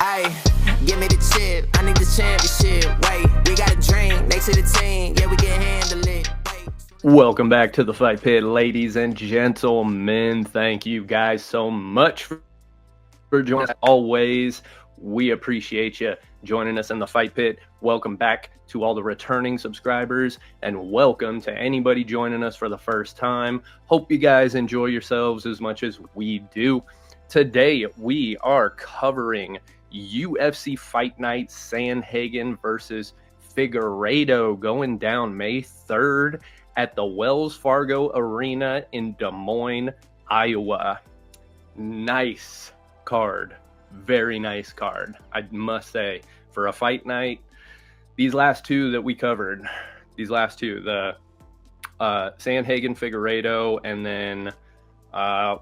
Ay, give me the chip. I need the championship. Wait, we got a drink next to the team. Yeah, we can handle it. Welcome back to the Fight Pit, ladies and gentlemen. Thank you guys so much for joining us. Always, we appreciate you joining us in the Fight Pit. Welcome back to all the returning subscribers, and welcome to anybody joining us for the first time. Hope you guys enjoy yourselves as much as we do. Today, we are covering UFC Fight Night Sandhagen versus Figueiredo going down May 3rd at the Wells Fargo Arena in Des Moines, Iowa. Nice card. Very nice card, I must say. For a fight night, these last two that we covered, the Sandhagen Figueiredo, and then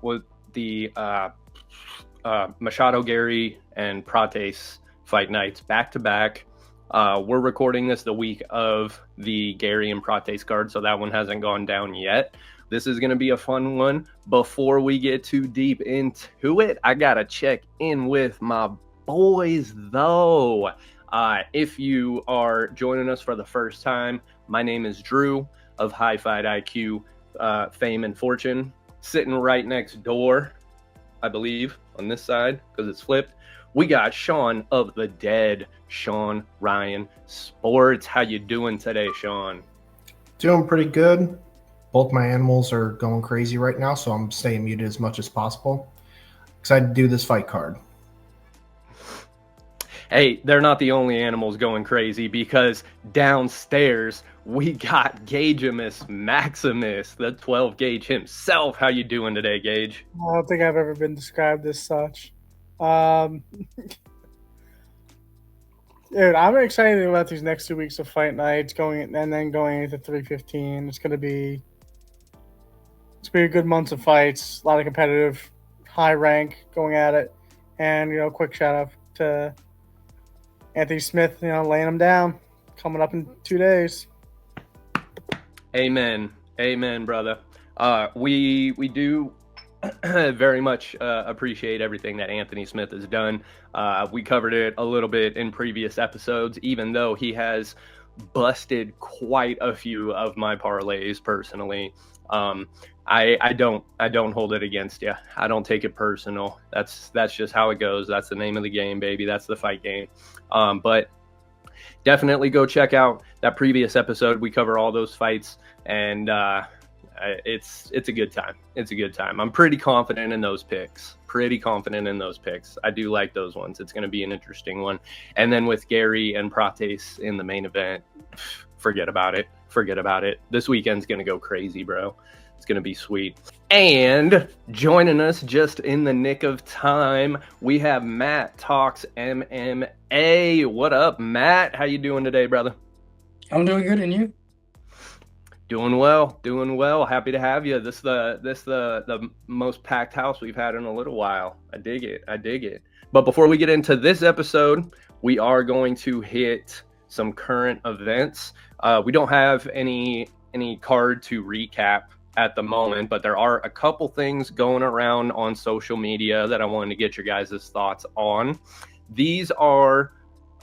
with the Machado Gary and Prates fight nights back to back. We're recording this the week of the Gary and Prates card, so that one hasn't gone down yet. This is going to be a fun one. Before we get too deep into it, I got to check in with my boys, though. If you are joining us for the first time, my name is Drew of High Fight IQ fame and fortune. Sitting right next door, I believe, on this side, because it's flipped, we got Sean of the Dead, Sean Ryan Sports. How you doing today, Sean? Doing pretty good. Both my animals are going crazy right now, so I'm staying muted as much as possible. Excited to do this fight card. Hey, they're not the only animals going crazy, because downstairs we got Gaugeamus Maximus, the 12 gauge himself. How you doing today, Gage? I don't think I've ever been described as such. Dude, I'm excited about these next 2 weeks of fight nights going into 315. It's gonna be a good month of fights, a lot of competitive, high rank going at it, and quick shout out to Anthony Smith, laying them down, coming up in 2 days. Amen, brother. We do very much appreciate everything that Anthony Smith has done. We covered it a little bit in previous episodes, even though he has busted quite a few of my parlays personally. I don't hold it against you. I don't take it personal. That's just how it goes. That's the name of the game, baby. That's the fight game. But definitely go check out that previous episode. We cover all those fights, and it's a good time. It's a good time. I'm pretty confident in those picks. I do like those ones. It's going to be an interesting one. And then with Gary and Prates in the main event, forget about it. This weekend's going to go crazy, bro. It's going to be sweet. And joining us just in the nick of time, we have Matt Talks MMA. What up, Matt? How you doing today, brother? I'm doing good, and you? Doing well. Happy to have you. This the most packed house we've had in a little while. I dig it. But before we get into this episode, we are going to hit some current events. We don't have any card to recap at the moment, but there are a couple things going around on social media that I wanted to get your guys' thoughts on. These are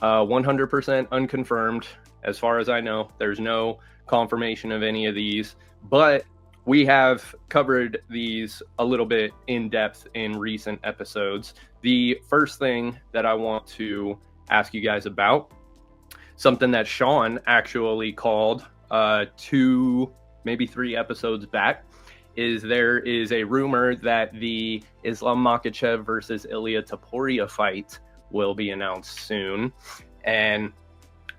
100% unconfirmed as far as I know. There's no confirmation of any of these, but we have covered these a little bit in depth in recent episodes. The first thing that I want to ask you guys about, something that Sean actually called 2, maybe 3 episodes back, is there is a rumor that the Islam Makhachev versus Ilia Topuria fight will be announced soon. And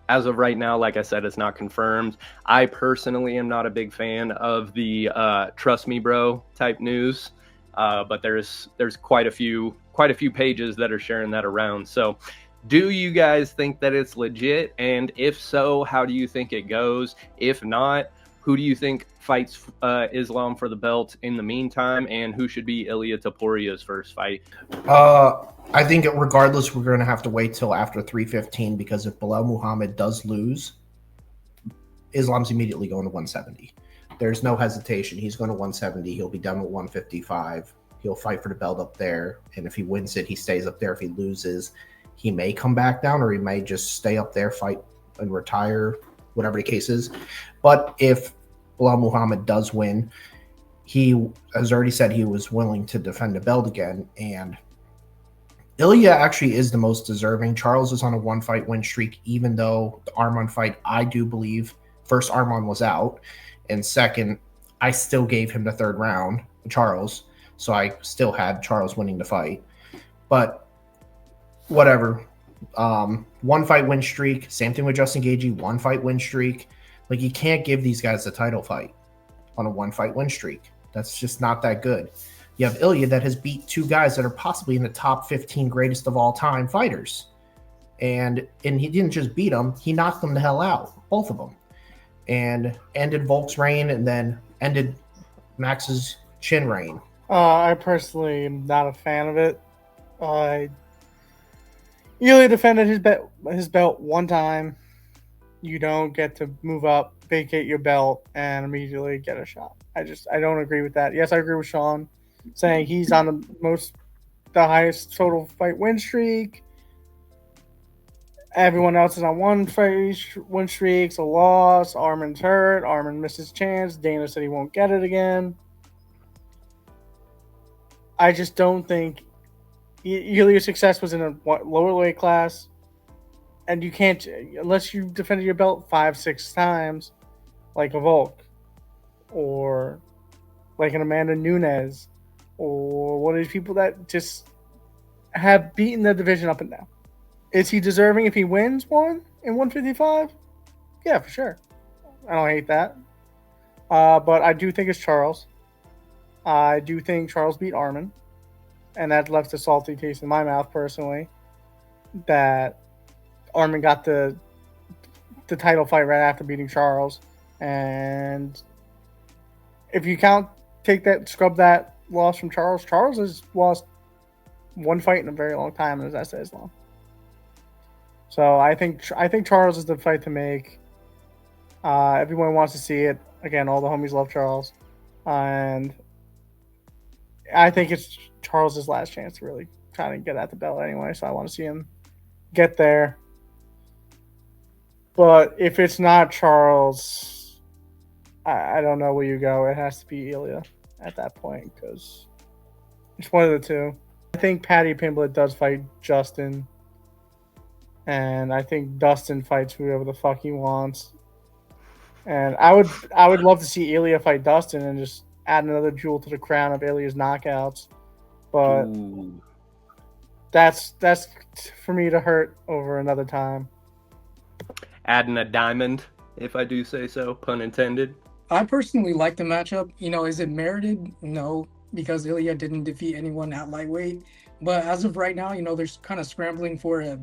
as of right now, like I said, it's not confirmed. I personally am not a big fan of the trust me bro type news, but there's quite a few pages that are sharing that around. So do you guys think that it's legit? And if so, how do you think it goes? If not, who do you think fights Islam for the belt in the meantime? And who should be Ilia Topuria's first fight? I think regardless, we're going to have to wait till after 315, because if Bilal Muhammad does lose, Islam's immediately going to 170. There's no hesitation. He's going to 170. He'll be done with 155. He'll fight for the belt up there. And if he wins it, he stays up there. If he loses, he may come back down, or he may just stay up there, fight and retire, whatever the case is. But if Belal Muhammad does win, he has already said he was willing to defend the belt again. And Ilya actually is the most deserving. Charles is on a 1-fight win streak, even though the Arman fight, I do believe, first, Arman was out, and second, I still gave him the third round, Charles, so I still had Charles winning the fight. But whatever. 1-fight win streak. Same thing with Justin Gaethje, 1-fight win streak. Like, you can't give these guys the title fight on a 1-fight win streak. That's just not that good. You have Ilya that has beat 2 guys that are possibly in the top 15 greatest of all time fighters. And he didn't just beat them, he knocked them the hell out, both of them. And ended Volk's reign and then ended Max's chin reign. I personally am not a fan of it. Ilya defended his belt one time. You don't get to move up, vacate your belt, and immediately get a shot. I don't agree with that. Yes, I agree with Sean saying he's on the highest total fight win streak. Everyone else is on 1-fight win streaks, a loss. Arman's hurt. Arman missed his chance. Dana said he won't get it again. I just don't think Ilya's success was in a lower weight class, and you can't, unless you defended your belt 5-6 times, like a Volk, or like an Amanda Nunes, or one of these people that just have beaten the division up and down. Is he deserving if he wins one in 155? Yeah, for sure. I don't hate that. But I do think it's Charles. I do think Charles beat Arman. And that left a salty taste in my mouth, personally. That Arman got the title fight right after beating Charles. And if you scrub that loss from Charles, Charles has lost one fight in a very long time, and his essay is long. So I think Charles is the fight to make. Everyone wants to see it. Again, all the homies love Charles. And I think it's Charles' last chance to really try to get at the belt anyway, so I want to see him get there. But if it's not Charles, I don't know where you go. It has to be Ilya at that point, because it's one of the two. I think Paddy Pimblett does fight Justin, and I think Dustin fights whoever the fuck he wants. And I would love to see Ilya fight Dustin and just add another jewel to the crown of Ilya's knockouts. But Ooh. that's for me to hurt over another time. Adding a diamond, if I do say so, pun intended. I personally like the matchup. Is it merited? No, because Ilya didn't defeat anyone at lightweight. But as of right now, they're kind of scrambling for a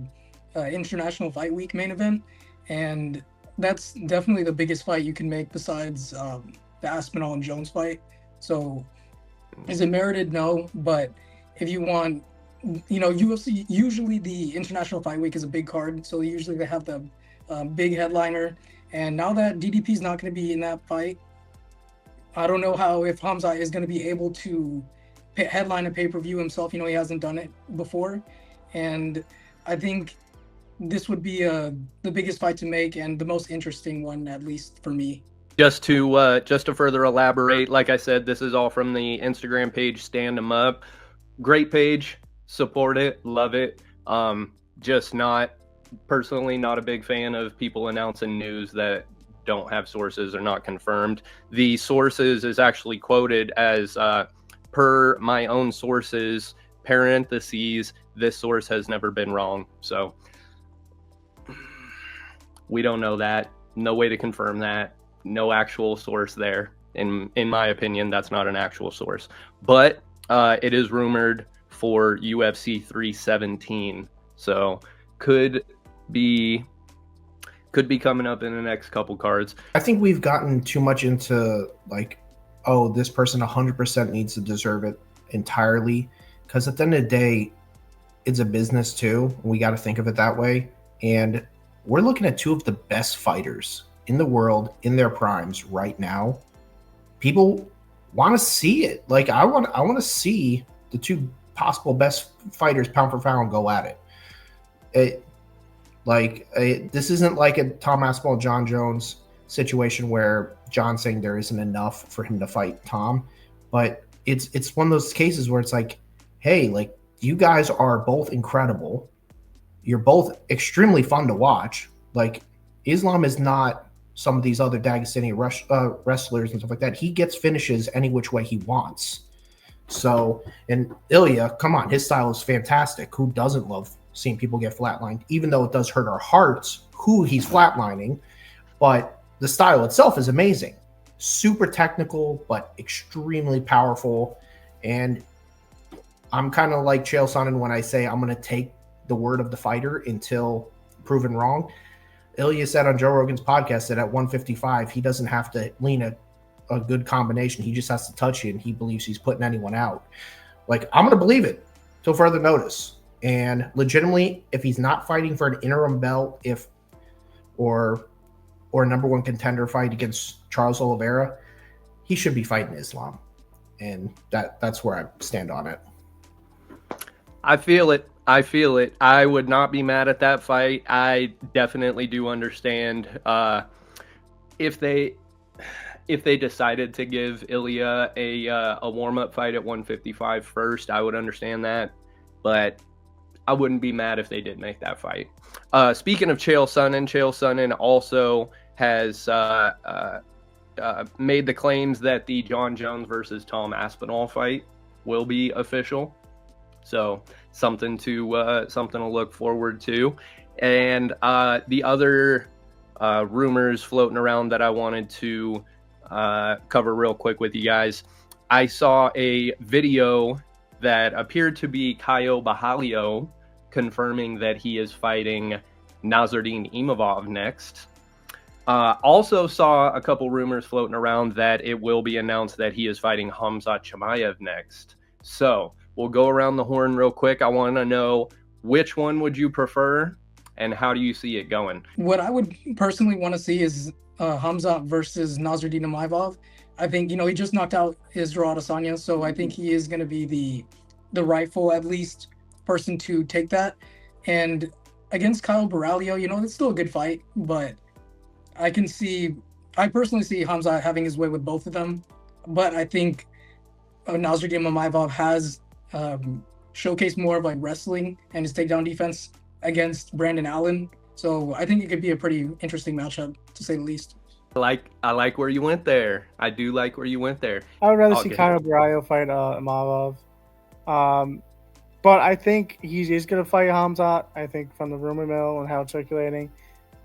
International Fight Week main event, and that's definitely the biggest fight you can make besides the Aspinall and Jones fight. So is it merited? No, but if you want, UFC, usually the International Fight Week is a big card, so usually they have the big headliner. And now that DDP is not going to be in that fight, I don't know if Hamza is going to be able to headline a pay-per-view himself. He hasn't done it before. And I think this would be the biggest fight to make and the most interesting one, at least for me. Just to further elaborate, like I said, this is all from the Instagram page, Stand 'Em Up. Great page, support it, love it. Just personally not a big fan of people announcing news that don't have sources or not confirmed. The sources is actually quoted as per my own sources, parentheses, this source has never been wrong. So we don't know that. No way to confirm that. No actual source there. In my opinion, that's not an actual source. But it is rumored for UFC 317. So could be coming up in the next couple cards. I think we've gotten too much into this person 100% needs to deserve it entirely, because at the end of the day, it's a business too. We got to think of it that way. And we're looking at two of the best fighters in the world in their primes right now. People want to see it. I want to see the two possible best fighters pound for pound go at it. This isn't like a Tom Aspinall, John Jones situation where John's saying there isn't enough for him to fight Tom, but it's one of those cases where it's like, hey, like, you guys are both incredible. You're both extremely fun to watch. Like, Islam is not some of these other Dagestani wrestlers and stuff like that. He gets finishes any which way he wants. So, and Ilya, come on, his style is fantastic. Who doesn't love seeing people get flatlined, even though it does hurt our hearts who he's flatlining, but the style itself is amazing. Super technical, but extremely powerful. And I'm kind of like Chael Sonnen when I say I'm going to take the word of the fighter until proven wrong. Ilya said on Joe Rogan's podcast that at 155, he doesn't have to lean a good combination. He just has to touch you, and he believes he's putting anyone out. Like, I'm going to believe it till further notice. And legitimately, if he's not fighting for an interim belt, or a number one contender fight against Charles Oliveira, he should be fighting Islam. And that's where I stand on it. I feel it. I would not be mad at that fight. I definitely do understand if they decided to give Ilya a warm-up fight at 155 first, I would understand that. But I wouldn't be mad if they did make that fight. Speaking of Chael Sonnen also has made the claims that the John Jones versus Tom Aspinall fight will be official. So something to look forward to. And the other rumors floating around that I wanted to cover real quick with you guys. I saw a video that appeared to be Caio Borralho confirming that he is fighting Nasruddin Imavov next. Also saw a couple rumors floating around that it will be announced that he is fighting Khamzat Chimaev next. So we'll go around the horn real quick. I want to know, which one would you prefer and how do you see it going? What I would personally want to see is Khamzat versus Nasruddin Imavov. I think, he just knocked out Israel Adesanya, so I think he is going to be the rightful, at least, person to take that. And against Caio Borralho, it's still a good fight, but I personally see Khamzat having his way with both of them. But I think Nasruddin Imavov has showcased more of like wrestling and his takedown defense against Brandon Allen. So I think it could be a pretty interesting matchup, to say the least. I like where you went there. I do like where you went there. I would rather see Caio Borralho fight Imavov. But I think he is going to fight Khamzat, I think, from the rumor mill and how it's circulating.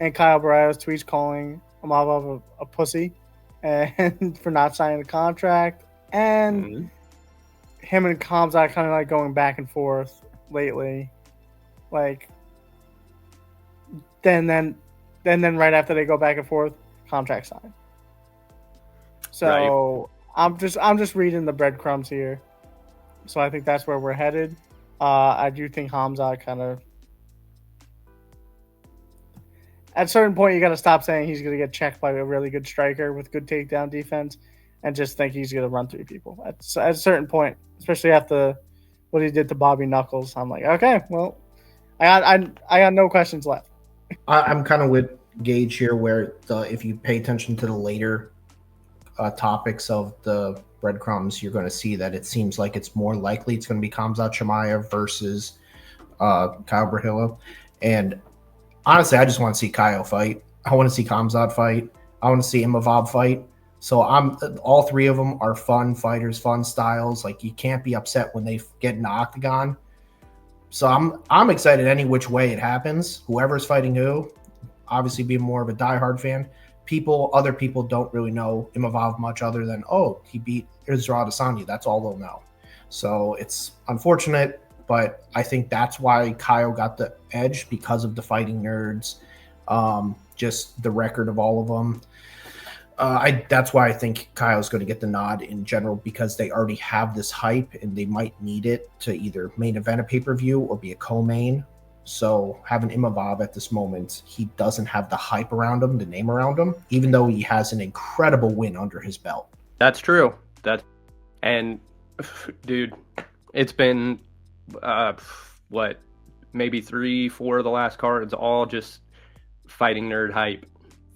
And Caio Borralho's tweets calling Imavov a pussy and for not signing the contract. And him and Khamzat kind of like going back and forth lately. Like, then right after they go back and forth, contract signed. So right. I'm just reading the breadcrumbs here. So I think that's where we're headed. I do think Khamzat kind of, at a certain point, you got to stop saying he's going to get checked by a really good striker with good takedown defense and just think he's going to run through people. At a certain point, especially after what he did to Bobby Knuckles, I'm like, okay, well, I got no questions left. I'm kind of with Gage here, where if you pay attention to the later topics of the breadcrumbs, you're going to see that it seems like it's more likely it's going to be Khamzat Chimaev versus Caio Borralho. And honestly, I just want to see Caio fight. I want to see Khamzat fight. I want to see Imavov fight. So all three of them are fun fighters, fun styles. Like, you can't be upset when they get in the octagon. So I'm excited any which way it happens. Whoever's fighting who, obviously being more of a diehard fan. Other people don't really know Imavov much other than, he beat Israel Adesanya. That's all they'll know. So it's unfortunate, but I think that's why Caio got the edge, because of the fighting nerds, just the record of all of them. That's why I think Caio's going to get the nod in general, because they already have this hype and they might need it to either main event a pay-per-view or be a co-main. So having Imavov at this moment, he doesn't have the hype around him, the name around him, even though he has an incredible win under his belt. That's true. And dude, it's been maybe 3-4 of the last cards, all just fighting nerd hype.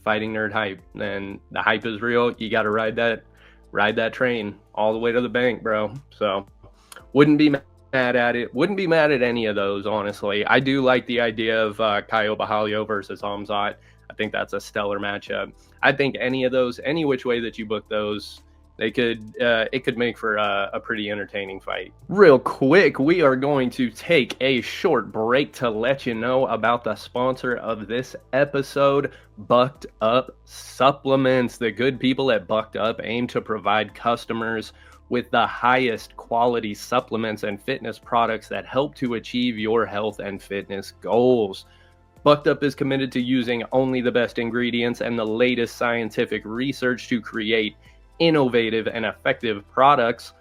And the hype is real. You got to ride that train all the way to the bank, bro. So wouldn't be mad at it. Wouldn't be mad at any of those, honestly. I do like the idea of Caio Bahalio versus Hamzat. I think that's a stellar matchup. I think any of those, any which way that you book those, it could make for a pretty entertaining fight. Real quick, we are going to take a short break to let you know about the sponsor of this episode, Bucked Up Supplements. The good people at Bucked Up aim to provide customers with the highest quality supplements and fitness products that help to achieve your health and fitness goals. Bucked Up is committed to using only the best ingredients and the latest scientific research to create innovative and effective products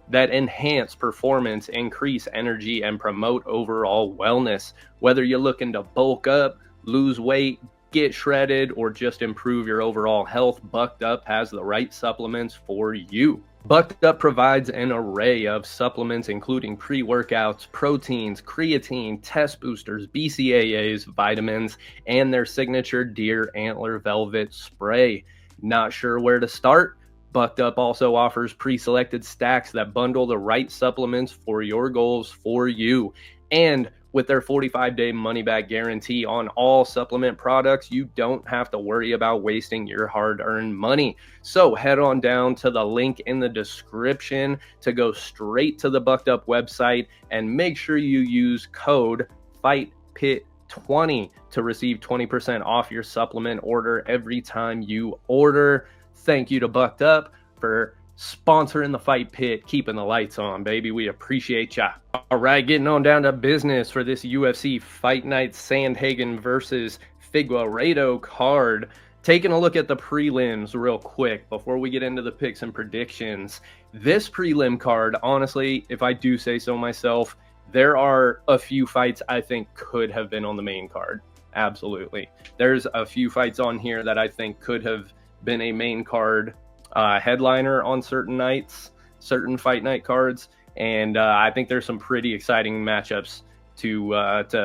that enhance performance, increase energy, and promote overall wellness. Whether you're looking to bulk up, lose weight, get shredded, or just improve your overall health, Bucked Up has the right supplements for you. Bucked Up provides an array of supplements including pre-workouts, proteins, creatine, test boosters, BCAAs, vitamins, and their signature deer antler velvet spray. Not sure where to start? Bucked Up also offers pre-selected stacks that bundle the right supplements for your goals for you. And with their 45-day money-back guarantee on all supplement products, you don't have to worry about wasting your hard-earned money. So head on down to the link in the description to go straight to the Bucked Up website and make sure you use code FightPit20 to receive 20% off your supplement order every time you order. Thank you to Bucked Up for sponsoring the Fight Pit, keeping the lights on, baby. We appreciate ya. All right, getting on down to business for this UFC Fight Night Sandhagen versus Figueiredo card. Taking a look at the prelims real quick before we get into the picks and predictions. This prelim card, honestly, if I do say so myself, there are a few fights I think could have been on the main card. Absolutely. There's a few fights on here that I think could have been a main card headliner on certain nights, certain fight night cards, and I think there's some pretty exciting matchups to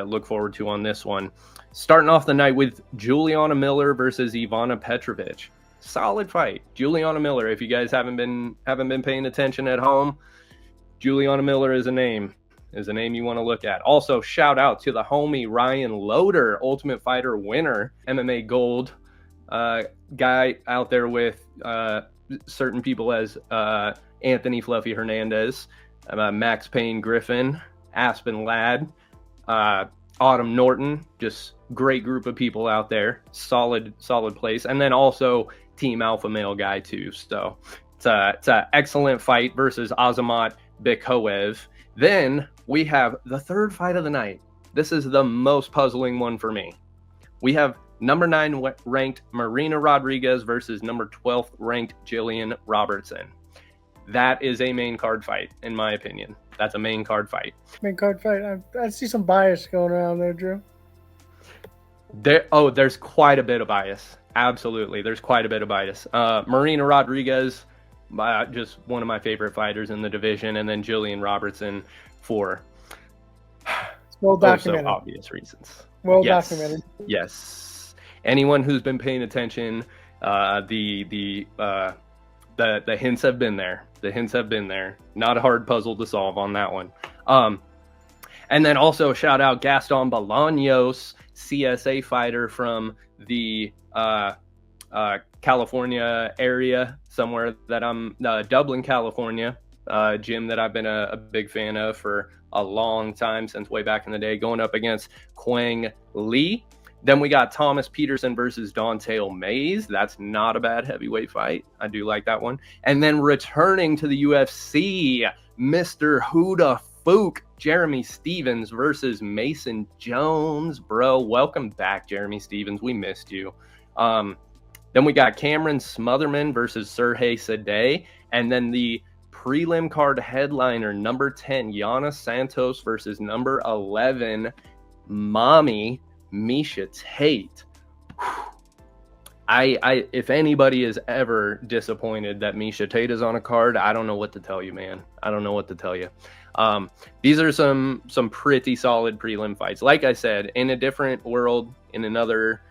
look forward to on this one. Starting off the night with Juliana Miller versus Ivana Petrovic. Solid fight. Juliana Miller, if you guys haven't been paying attention at home, Juliana Miller is a name you want to look at. Also, shout out to the homie Ryan Loader, Ultimate Fighter winner, MMA Gold guy out there with certain people as Anthony Fluffy Hernandez, Max Payne Griffin, Aspen Ladd, Autumn Norton. Just great group of people out there. Solid place. And then also Team Alpha Male guy too. So it's an excellent fight versus Azamat Bikoev. Then we have the third fight of the night. This is the most puzzling one for me. We have number 9 ranked Marina Rodriguez versus number 12th ranked Jillian Robertson. That is a main card fight, in my opinion. That's a main card fight. Main card fight. I see some bias going around there, Drew. There's quite a bit of bias. Absolutely, there's quite a bit of bias. Marina Rodriguez, just one of my favorite fighters in the division, and then Jillian Robertson for well documented. Also obvious reasons. Well documented. Yes. Anyone who's been paying attention, the hints have been there. The hints have been there. Not a hard puzzle to solve on that one. And then also shout out Gaston Bolaños, CSA fighter from the California area, somewhere that I'm Dublin, California, gym that I've been a big fan of for a long time, since way back in the day, going up against Quang Lee. Then we got Thomas Peterson versus Don'Tale Mayes. That's not a bad heavyweight fight. I do like that one. And then returning to the UFC, Mr. Huda Fook, Jeremy Stevens versus Mason Jones. Bro, welcome back, Jeremy Stevens. We missed you. Then we got Cameron Smotherman versus Sergey Sadeh. And then the prelim card headliner, number 10, Yana Santos versus number 11, Mommy Miesha Tate. I if anybody is ever disappointed that Miesha Tate is on a card, I don't know what to tell you, man. I don't know what to tell you. These are some pretty solid prelim fights. Like I said, in a different world, in another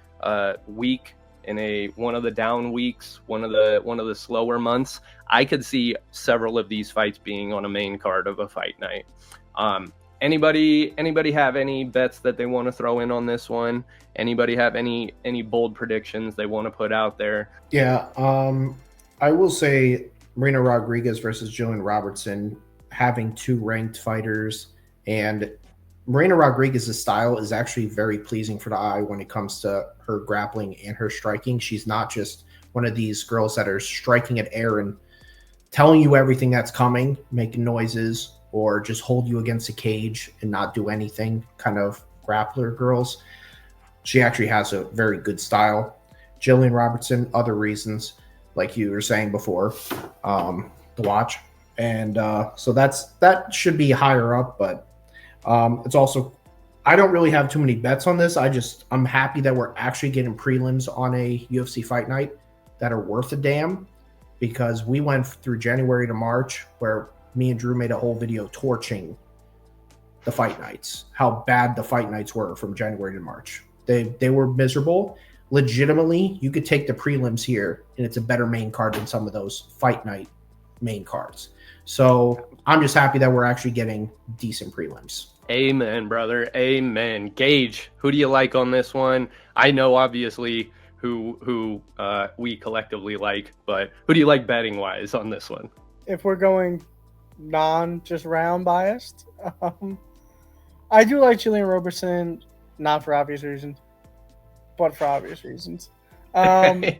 week, in one of the down weeks, one of the slower months, I could see several of these fights being on a main card of a fight night. Anybody have any bets that they want to throw in on this one? Anybody have any bold predictions they want to put out there? Yeah, I will say Marina Rodriguez versus Jillian Robertson, having two ranked fighters, and Marina Rodriguez's style is actually very pleasing for the eye when it comes to her grappling and her striking. She's not just one of these girls that are striking at air and telling you everything that's coming, making noises, or just hold you against a cage and not do anything, kind of grappler girls. She actually has a very good style. Jillian Robertson, other reasons, like you were saying before, to watch. And so that should be higher up, but it's also, I don't really have too many bets on this. I'm happy that we're actually getting prelims on a UFC Fight Night that are worth a damn, because we went through January to March where me and Drew made a whole video torching the fight nights, how bad the fight nights were from January to March. They were miserable. Legitimately, you could take the prelims here and it's a better main card than some of those fight night main cards. So I'm just happy that we're actually getting decent prelims. Amen, brother. Amen. Gage, who do you like on this one? I know obviously who we collectively like, but who do you like betting wise on this one? If we're going just round biased, I do like Jillian Robertson, not for obvious reasons, but for obvious reasons. I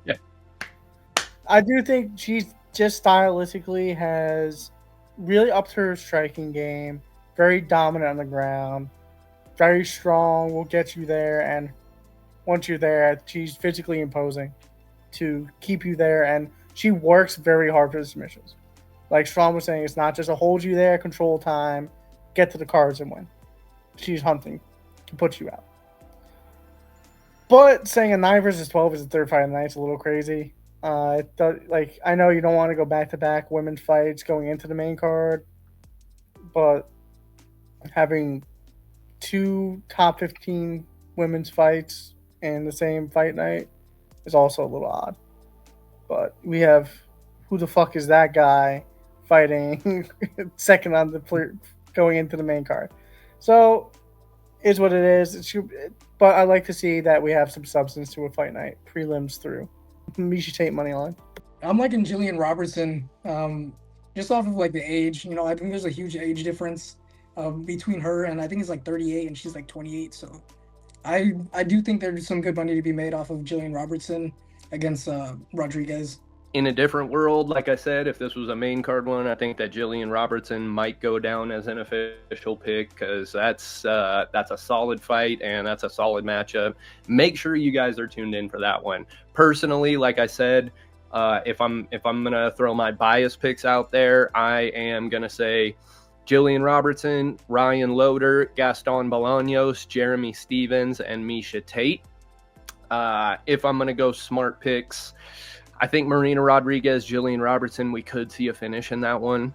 do think she's just stylistically has really upped her striking game, very dominant on the ground, very strong, will get you there, and once you're there, she's physically imposing to keep you there, and she works very hard for the submissions. Like Strong was saying, it's not just a hold you there, control time, get to the cards and win. She's hunting to put you out. But saying a 9 versus 12 is the third fight of the night is a little crazy. I know you don't want to go back-to-back women's fights going into the main card, but having two top 15 women's fights in the same fight night is also a little odd. But we have who the fuck is that guy fighting second on the going into the main card. So it's what it is. But I like to see that we have some substance to a fight night. Prelims through. Miesha Tate money line. I'm liking Jillian Robertson, just off of like the age. I think there's a huge age difference between her and I think it's like 38 and she's like 28. So I do think there's some good money to be made off of Jillian Robertson against Rodriguez. In a different world, like I said, if this was a main card one, I think that Jillian Robertson might go down as an official pick, because that's a solid fight and that's a solid matchup. Make sure you guys are tuned in for that one. Personally, like I said, if I'm gonna throw my bias picks out there, I am gonna say Jillian Robertson, Ryan Loder, Gaston Bolaños, Jeremy Stevens, and Miesha Tate. If I'm gonna go smart picks, I think Marina Rodriguez, Jillian Robertson, we could see a finish in that one.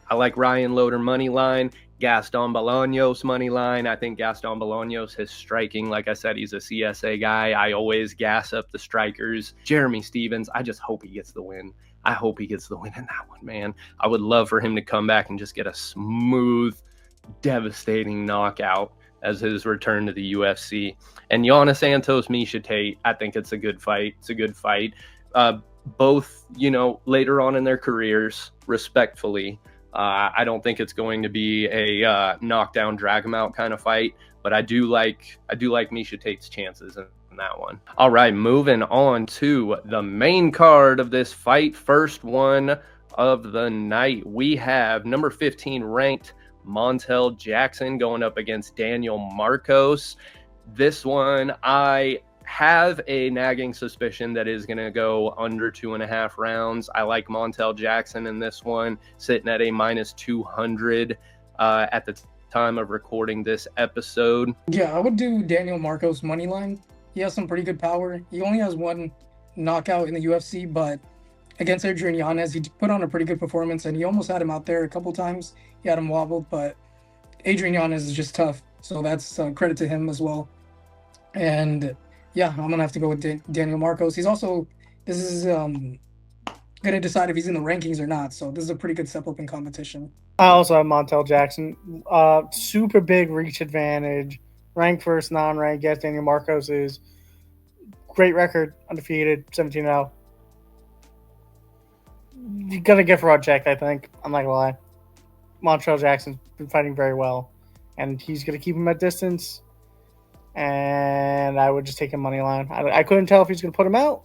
I like Ryan Loder money line, Gaston Bolaños money line. I think Gaston Bolaños, his striking, like I said, he's a CSA guy. I always gas up the strikers. Jeremy Stevens, I just hope he gets the win. I hope he gets the win in that one, man. I would love for him to come back and just get a smooth, devastating knockout as his return to the UFC. And Yana Santos, Miesha Tate, I think it's a good fight. It's a good fight. Both, later on in their careers, respectfully. I don't think it's going to be a knockdown, drag them out kind of fight, but I do like Miesha Tate's chances in that one. All right, moving on to the main card of this fight. First one of the night, we have number 15 ranked Montel Jackson going up against Daniel Marcos. This one, I have a nagging suspicion that is going to go under 2.5 rounds. I like Montel Jackson in this one, sitting at a -200 at the time of recording this episode. Yeah, I would do Daniel Marcos money line. He has some pretty good power. He only has one knockout in the UFC, but against Adrian Yanez. He put on a pretty good performance, and he almost had him out there a couple times. He had him wobbled, but Adrian Yanez is just tough. So that's credit to him as well. And yeah, I'm going to have to go with Daniel Marcos. He's also, this is going to decide if he's in the rankings or not. So this is a pretty good step up in competition. I also have Montel Jackson. Super big reach advantage. Ranked versus non-ranked. Yes, Daniel Marcos is great record, undefeated, 17-0. You're going to get fraud checked, I think. I'm not going to lie. Montel Jackson's been fighting very well. And he's going to keep him at distance. And I would just take him money line. I couldn't tell if he's going to put him out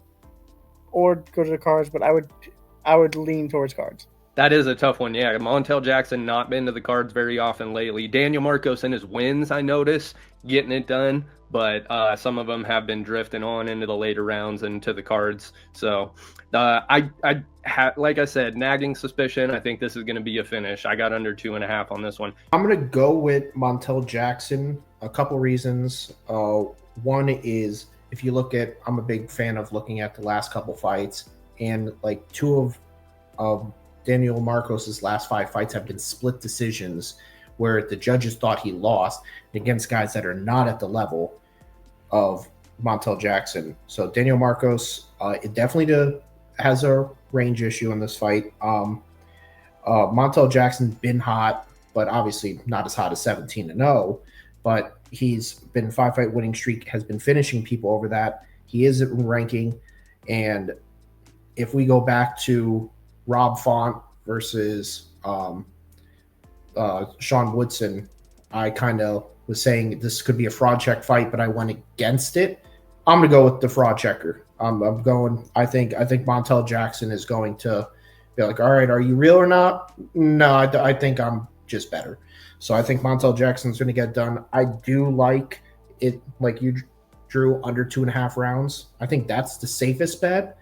or go to the cards, but I would lean towards cards. That is a tough one, yeah. Montel Jackson not been to the cards very often lately. Daniel Marcos in his wins, I notice, getting it done, but some of them have been drifting on into the later rounds and to the cards. So I like I said, nagging suspicion. I think this is going to be a finish. I got under 2.5 on this one. I'm going to go with Montel Jackson. A couple reasons. One is if you look at, I'm a big fan of looking at the last couple fights, and like two of Daniel Marcos's last 5 fights have been split decisions where the judges thought he lost against guys that are not at the level of Montel Jackson. So Daniel Marcos, it definitely has a range issue in this fight. Montel Jackson's been hot, but obviously not as hot as 17-0. But he's been 5-fight winning streak, has been finishing people over that. He is in ranking. And if we go back to Rob Font versus Sean Woodson, I kind of was saying this could be a fraud check fight, but I went against it. I'm going to go with the fraud checker. I'm going. I think Montel Jackson is going to be like, all right, are you real or not? No, I think I'm just better. So I think Montel Jackson's going to get done. I do like it, like you drew, under 2.5 rounds. I think that's the safest bet.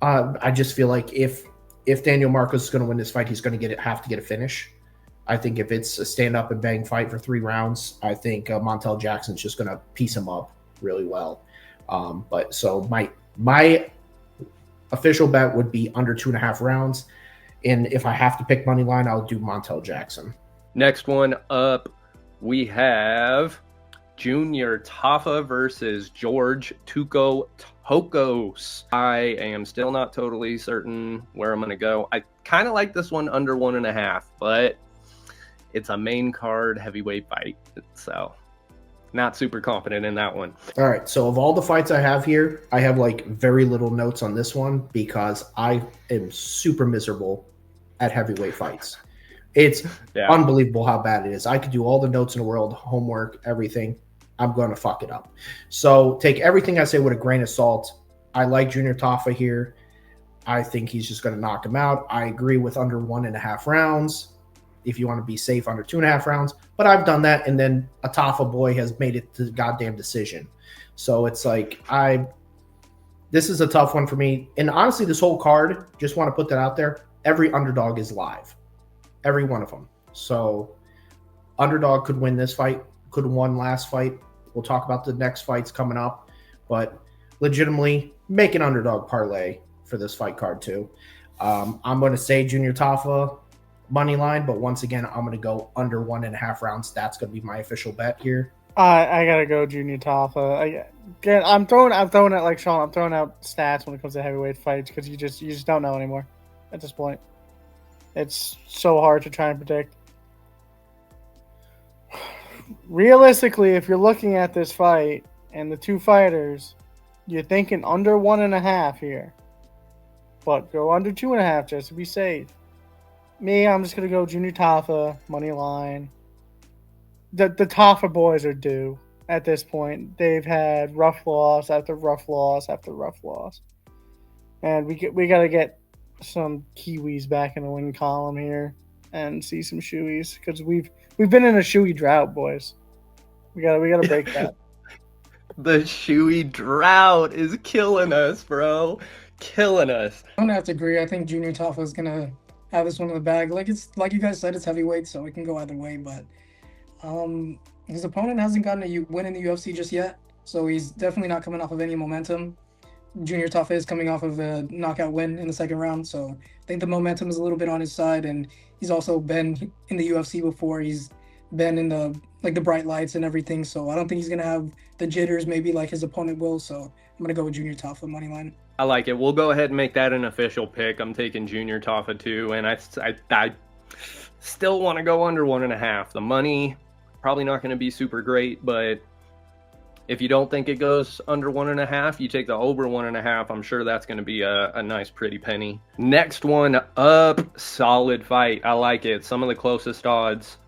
I just feel like if Daniel Marcos is going to win this fight, he's going to have to get a finish. I think if it's a stand up and bang fight for 3 rounds, I think Montel Jackson's just going to piece him up really well. But so my official bet would be under 2.5 rounds. And if I have to pick money line, I'll do Montel Jackson. Next one up, we have Junior Tafa versus George Tuco Tokkos. I am still not totally certain where I'm going to go. I kind of like this one under 1.5, but it's a main card heavyweight fight. So not super confident in that one. All right. So of all the fights I have here, I have like very little notes on this one because I am super miserable at heavyweight fights. It's unbelievable how bad it is. I could do all the notes in the world, homework, everything. I'm going to fuck it up. So take everything I say with a grain of salt. I like Junior Tafa here. I think he's just going to knock him out. I agree with under 1.5 rounds. If you want to be safe, under 2.5 rounds. But I've done that, and then a Tafa boy has made it to the goddamn decision. So it's like this is a tough one for me. And honestly, this whole card, just want to put that out there, every underdog is live. Every one of them. So underdog could win this fight, could have won last fight. We'll talk about the next fights coming up. But legitimately, make an underdog parlay for this fight card too. I'm going to say Junior Tafa money line, but once again, I'm going to go under 1.5 rounds. That's going to be my official bet here. I gotta go Junior Tafa. I'm throwing out like Sean. I'm throwing out stats when it comes to heavyweight fights because you just don't know anymore at this point. It's so hard to try and predict. Realistically, if you're looking at this fight and the two fighters, you're thinking under 1.5 here, but go under 2.5 just to be safe. Me, I'm just gonna go Junior Tafa money line. The Tafa boys are due at this point. They've had rough loss after rough loss after rough loss, and we gotta get some Kiwis back in the win column here and see some shoeys because we've been in a shoey drought, boys. We gotta break that. The shoey drought is killing us, bro. Killing us. I'm gonna have to agree. I think Junior Tafa is gonna have this one in the bag. Like you guys said, it's heavyweight, so it can go either way. But his opponent hasn't gotten a win in the UFC just yet, so he's definitely not coming off of any momentum. Junior Tafa is coming off of a knockout win in the second round, so I think the momentum is a little bit on his side, and he's also been in the UFC before. He's been in the bright lights and everything, so I don't think he's gonna have the jitters maybe like his opponent will. So I'm gonna go with Junior Tafa money line. I like it. We'll go ahead and make that an official pick. I'm taking Junior Tafa too, and I still want to go under 1.5. The money probably not going to be super great, but if you don't think it goes under 1.5, you take the over 1.5. I'm sure that's going to be a nice pretty penny. Next one up, solid fight. I like it. Some of the closest odds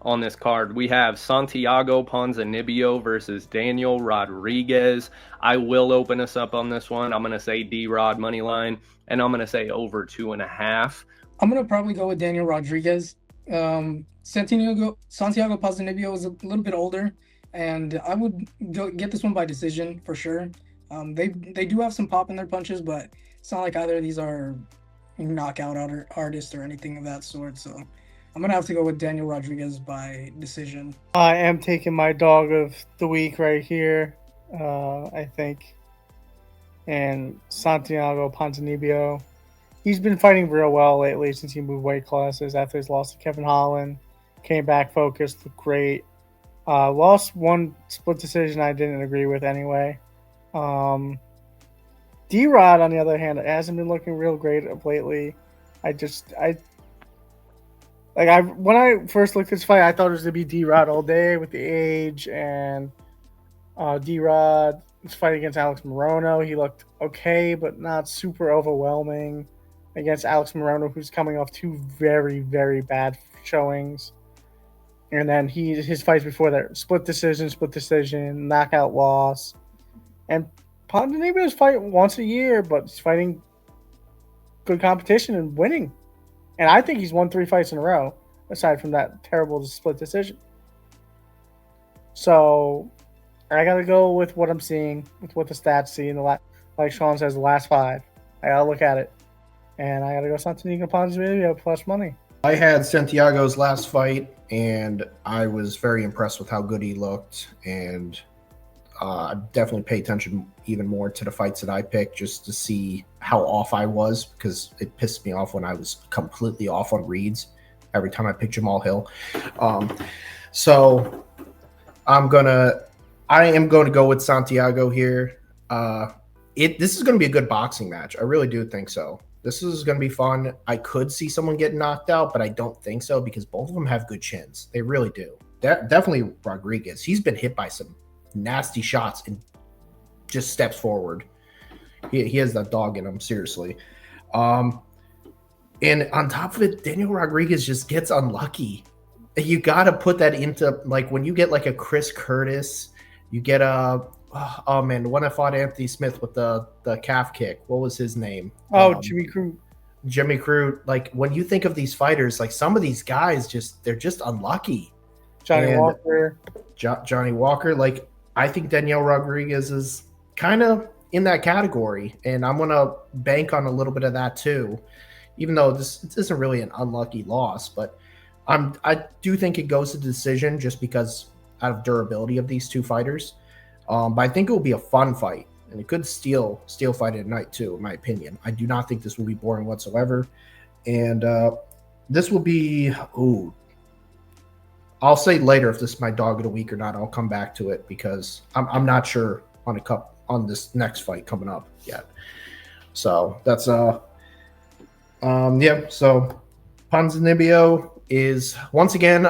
on this card. We have Santiago Ponzinibbio versus Daniel Rodriguez. I will open us up on this one. I'm going to say D-Rod money line, and I'm going to say over 2.5. I'm going to probably go with Daniel Rodriguez. Santiago Ponzinibbio is a little bit older, and I would get this one by decision for sure. They do have some pop in their punches, but it's not like either of these are knockout artists or anything of that sort. So I'm going to have to go with Daniel Rodriguez by decision. I am taking my dog of the week right here, I think. And Santiago Ponzinibbio. He's been fighting real well lately since he moved weight classes after his loss to Kevin Holland. Came back focused, looked great. Lost one split decision I didn't agree with anyway. D-Rod, on the other hand, hasn't been looking real great of lately. When I first looked at this fight, I thought it was going to be D-Rod all day with the age, and D-Rod was fighting against Alex Morono. He looked okay, but not super overwhelming against Alex Morono, who's coming off 2 very, very bad showings. And then his fights before that, split decision, knockout loss. And Ponzinibbio's fight once a year, but he's fighting good competition and winning. And I think he's won 3 fights in a row, aside from that terrible split decision. So I got to go with what I'm seeing, with what the stats see. Like Sean says, the last 5. I got to look at it. And I got to go Santiago Ponzinibbio plus money. I had Santiago's last fight, and I was very impressed with how good he looked. And I definitely pay attention even more to the fights that I picked just to see how off I was, because it pissed me off when I was completely off on reads every time I picked Jamal Hill. So I am going to go with Santiago here. This is going to be a good boxing match. I really do think so. This is going to be fun. I could see someone get knocked out, but I don't think so because both of them have good chins. They really do. Definitely Rodriguez. He's been hit by some nasty shots and just steps forward. He has that dog in him, seriously. And on top of it, Daniel Rodriguez just gets unlucky. You got to put that into, like, when you get like a Chris Curtis, you get a the one that fought Anthony Smith with the calf kick. What was his name? Jimmy Crute. Jimmy Crute. Like, when you think of these fighters, like, some of these guys they're just unlucky. Johnny Walker. Johnny Walker. Like, I think Daniel Rodriguez is kind of in that category, and I'm gonna bank on a little bit of that too. Even though this isn't really an unlucky loss, but I do think it goes to decision just because out of durability of these two fighters. But I think it will be a fun fight, and it could steal fight at night too, in my opinion. I do not think this will be boring whatsoever, and this will be. I'll say later if this is my dog of the week or not. I'll come back to it because I'm not sure on this next fight coming up yet. So that's So Ponzinibbio is once again.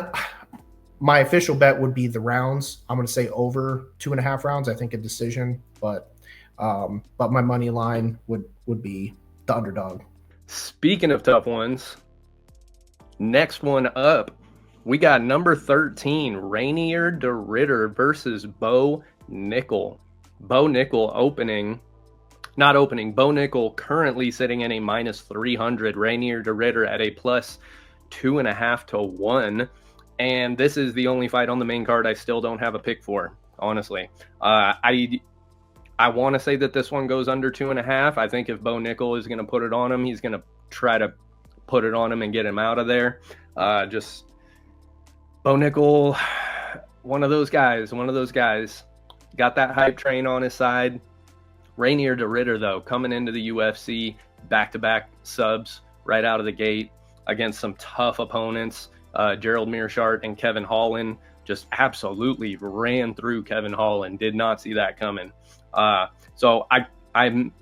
My official bet would be the rounds. I'm going to say over 2.5 rounds. I think a decision, but my money line would be the underdog. Speaking of tough ones, next one up, we got number 13, Reinier de Ritter versus Bo Nickal. Bo Nickal Bo Nickal currently sitting in a -300. Reinier de Ritter at a +2.5 to 1. And this is the only fight on the main card I still don't have a pick for, honestly. I want to say that this one goes under 2.5. I think if Bo Nickal is going to put it on him, he's going to try to put it on him and get him out of there. Just Bo Nickal, one of those guys. Got that hype train on his side. Reinier de Ritter, though, coming into the UFC, back-to-back subs right out of the gate against some tough opponents. Gerald Mearshart and Kevin Holland just absolutely ran through Kevin Holland. Did not see that coming. So I'm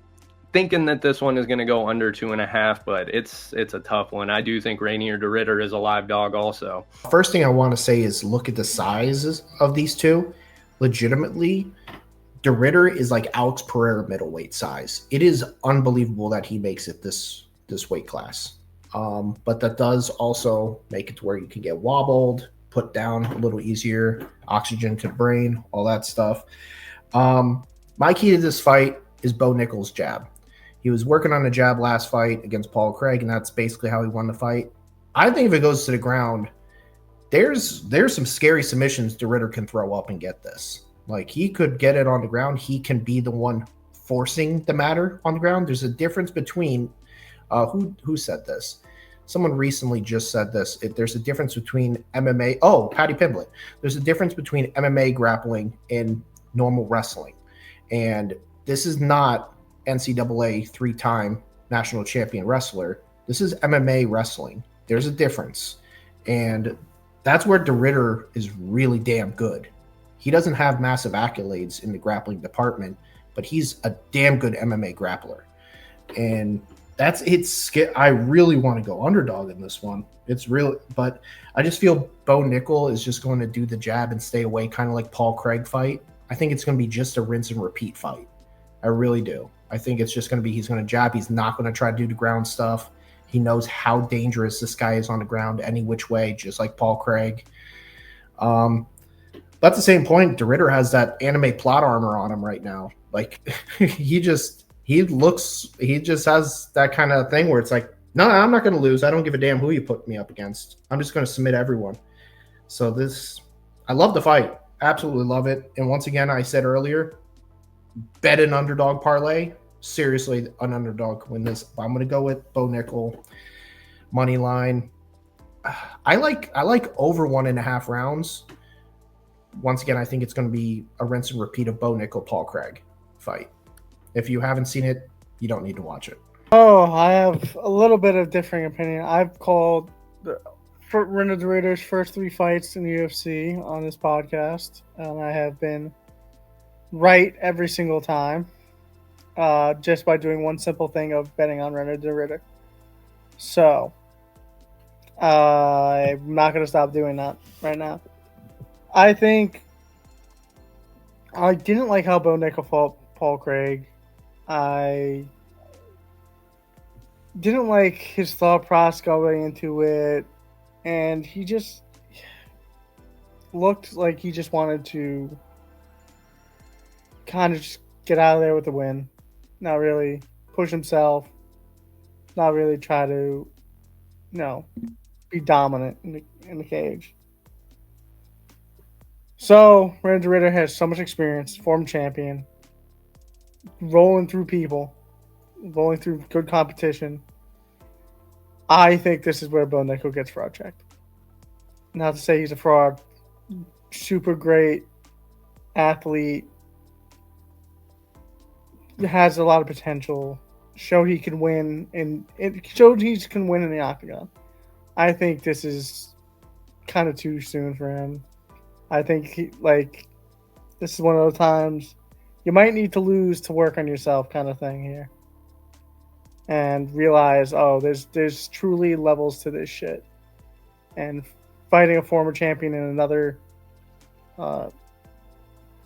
thinking that this one is going to go under 2.5, but it's a tough one. I do think Reinier de Ritter is a live dog also. First thing I want to say is look at the sizes of these two. Legitimately, de Ritter is like Alex Pereira middleweight size. It is unbelievable that he makes it this weight class. But that does also make it to where you can get wobbled, put down a little easier, oxygen to the brain, all that stuff. My key to this fight is Bo Nickal's jab. He was working on a jab last fight against Paul Craig, and that's basically how he won the fight. I think if it goes to the ground, there's some scary submissions de Ritter can throw up and get this. Like, he could get it on the ground. He can be the one forcing the matter on the ground. There's a difference between who said this? Someone recently just said this. There's a difference between MMA. Oh, Patty Pimblett. There's a difference between MMA grappling and normal wrestling. And this is not NCAA 3-time national champion wrestler. This is MMA wrestling. There's a difference. And that's where de Ritter is really damn good. He doesn't have massive accolades in the grappling department, but he's a damn good MMA grappler. And I really want to go underdog in this one. It's real, but I just feel Bo Nickal is just going to do the jab and stay away, kind of like Paul Craig fight. I think it's going to be just a rinse and repeat fight. I really do. I think it's just going to be, he's going to jab. He's not going to try to do the ground stuff. He knows how dangerous this guy is on the ground any which way, just like Paul Craig. But at the same point, de Ritter has that anime plot armor on him right now. Like, he just has that kind of thing where it's like, no, I'm not going to lose. I don't give a damn who you put me up against. I'm just going to submit everyone. So I love the fight. Absolutely love it. And once again, I said earlier, bet an underdog parlay. Seriously, an underdog win this. I'm going to go with Bo Nickal money line. I like over 1.5 rounds. Once again, I think it's going to be a rinse and repeat of Bo Nickal Paul Craig fight. If you haven't seen it, you don't need to watch it. Oh, I have a little bit of differing opinion. I've called Reinier de Ritter's first 3 fights in the UFC on this podcast, and I have been right every single time, just by doing one simple thing of betting on Reinier de Ritter. So, I'm not going to stop doing that right now. I think I didn't like how Bo Nickal fought Paul Craig. I didn't like his thought process going into it, and he just looked like he just wanted to kind of just get out of there with the win. Not really push himself, not really try to, be dominant in the cage. So, Reinier de Ritter has so much experience, former champion, rolling through people, rolling through good competition. I think this is where Bo Nickal gets fraud checked. Not to say he's a fraud, super great athlete, has a lot of potential, showed he can win, and it showed he can win in the octagon. I think this is kind of too soon for him. I think this is one of those times you might need to lose to work on yourself kind of thing here. And realize, there's truly levels to this shit. And fighting a former champion in another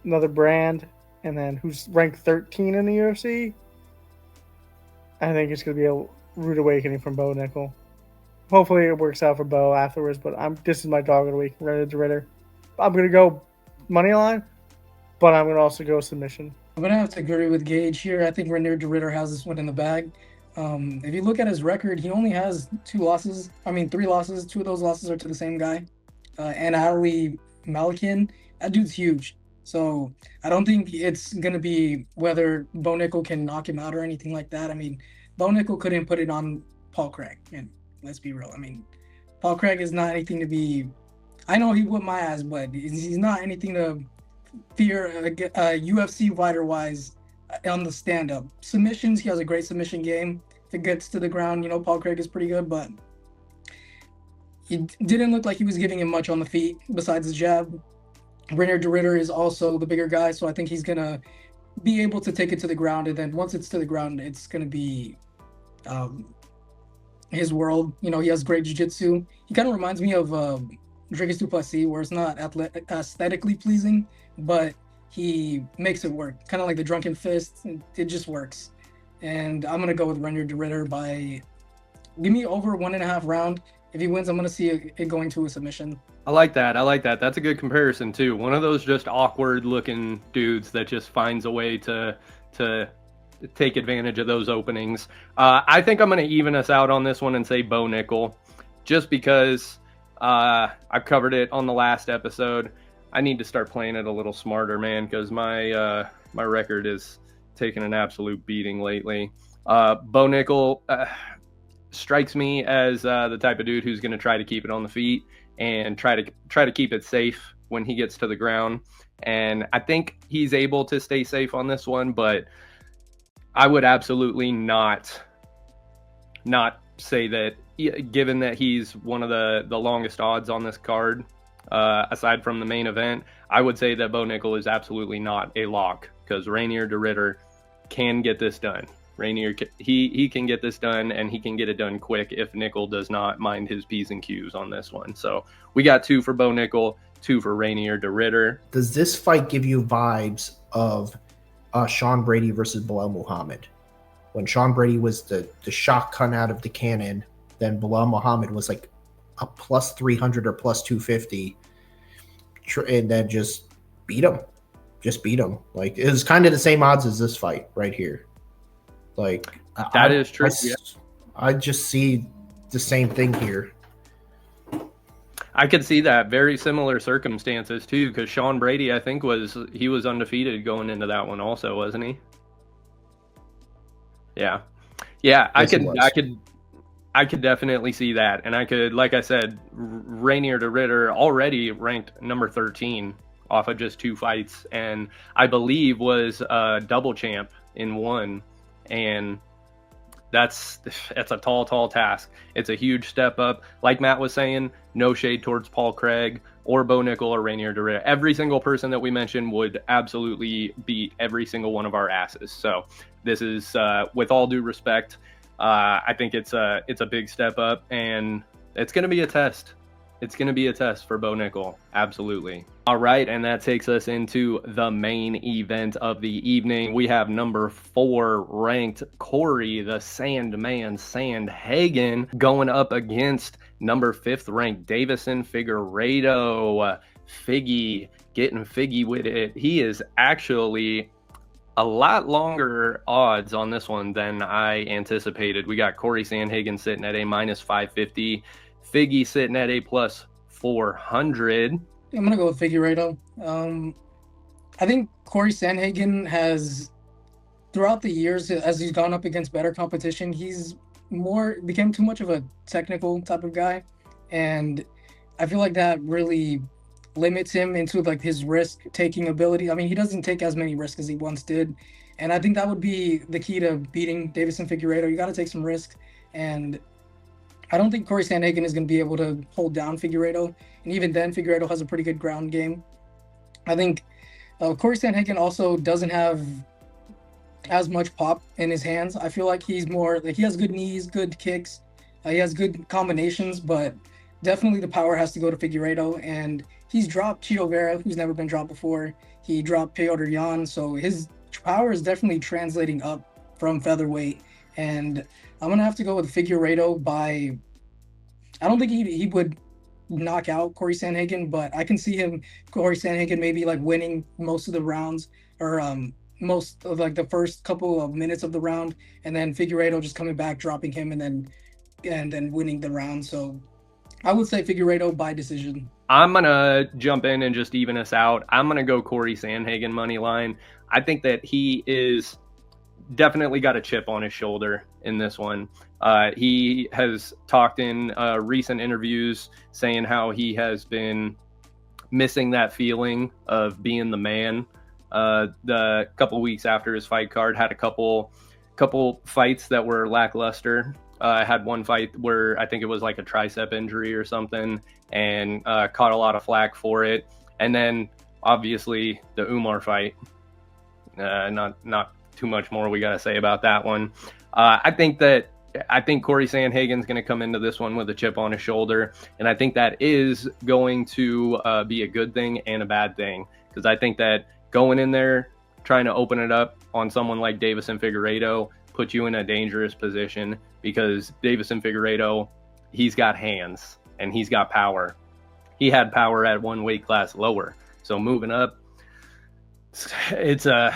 brand, and then who's ranked 13 in the UFC, I think it's going to be a rude awakening from Bo Nickal. Hopefully it works out for Bo afterwards, but this is my dog of the week, Reinier de Ritter. I'm going to go money line, but I'm going to also go submission. I'm going to have to agree with Gage here. I think Reinier de Ritter has this one in the bag. If you look at his record, he only has 3 losses. 2 of those losses are to the same guy. And Ali Malikin, that dude's huge. So I don't think it's going to be whether Bo Nickal can knock him out or anything like that. I mean, Bo Nickal couldn't put it on Paul Craig. And let's be real. I mean, Paul Craig is not anything to be... I know he whooped my ass, but he's not anything to fear UFC fighter-wise on the stand-up. Submissions, he has a great submission game. If it gets to the ground, you know, Paul Craig is pretty good, but he didn't look like he was giving him much on the feet besides the jab. Reinier de Ridder is also the bigger guy, so I think he's going to be able to take it to the ground, and then once it's to the ground, it's going to be his world. You know, he has great jiu-jitsu. He kind of reminds me of Dricus du Plessis, where it's not aesthetically pleasing, but he makes it work. Kind of like the drunken fist. It just works. And I'm going to go with Reinier de Ridder by... Give me over 1.5 round. If he wins, I'm going to see it going to a submission. I like that. That's a good comparison, too. One of those just awkward-looking dudes that just finds a way to take advantage of those openings. I think I'm going to even us out on this one and say Bo Nickal, just because I've covered it on the last episode. I need to start playing it a little smarter, man, because my record is taking an absolute beating lately. Bo Nickal strikes me as the type of dude who's going to try to keep it on the feet and try to keep it safe when he gets to the ground. And I think he's able to stay safe on this one, but I would absolutely not say that, given that he's one of the longest odds on this card, aside from the main event, I would say that Bo Nickal is absolutely not a lock, because Reinier de Ridder can get this done. Reinier, he can get this done, and he can get it done quick if Nickal does not mind his P's and Q's on this one. So we got 2 for Bo Nickal, 2 for Reinier de Ridder. Does this fight give you vibes of Sean Brady versus Bilal Muhammad? When Sean Brady was the shotgun out of the cannon, then Bilal Muhammad was like a plus 300 or plus 250, and then just beat him. Like, it was kind of the same odds as this fight right here. Like, that is true. I just see the same thing here. I could see that. Very similar circumstances too, because Sean Brady, I think, was undefeated going into that one also, wasn't he? Yeah. Yes, I could definitely see that. And I could, like I said, Reinier de Ridder already ranked number 13 off of just 2 fights, and I believe was a double champ in one. And that's a tall task. It's a huge step up. Like Matt was saying, no shade towards Paul Craig or Bo Nickal or Reinier de Ridder. Every single person that we mentioned would absolutely beat every single one of our asses. So this is, with all due respect, I think it's a big step up, and it's going to be a test. It's going to be a test for Bo Nickal. Absolutely. All right, and that takes us into the main event of the evening. We have number 4 ranked Cory, the Sandman Sandhagen, going up against number 5th ranked Deiveson Figueiredo. Figgy, getting Figgy with it. He is actually a lot longer odds on this one than I anticipated. We got Cory Sandhagen sitting at a minus 550. Figgy sitting at a plus 400. I'm going to go with Figueiredo. I think Cory Sandhagen has, throughout the years, as he's gone up against better competition, he's became too much of a technical type of guy. And I feel like that really limits him into like his risk-taking ability. I mean, he doesn't take as many risks as he once did. And I think that would be the key to beating Deiveson Figueiredo. You got to take some risks. And I don't think Cory Sandhagen is going to be able to hold down Figueiredo. And even then, Figueiredo has a pretty good ground game. I think Cory Sandhagen also doesn't have as much pop in his hands. I feel like he's more, like, he has good knees, good kicks. He has good combinations, but definitely the power has to go to Figueiredo. And he's dropped Chito Vera, who's never been dropped before. He dropped Petr Yan. So his power is definitely translating up from featherweight. And I'm going to have to go with Figueiredo by... I don't think he would knock out Cory Sandhagen, but I can see Cory Sandhagen maybe like winning most of the rounds, or most of like the first couple of minutes of the round, and then Figueiredo just coming back, dropping him, and then winning the round. So I would say Figueiredo by decision. I'm going to jump in and just even us out. I'm going to go Cory Sandhagen money line. I think that he is definitely got a chip on his shoulder in this one. He has talked in recent interviews saying how he has been missing that feeling of being the man The couple weeks after his fight card, had a couple fights that were lackluster. Had one fight where I think it was like a tricep injury or something, and caught a lot of flack for it. And then obviously the Umar fight. Not too much more we got to say about that one. I think Cory Sandhagen's going to come into this one with a chip on his shoulder, and I think that is going to be a good thing and a bad thing, because I think that going in there trying to open it up on someone like Deiveson Figueiredo puts you in a dangerous position, because Deiveson Figueiredo, he's got hands and he's got power. He had power at one weight class lower, so moving up, it's a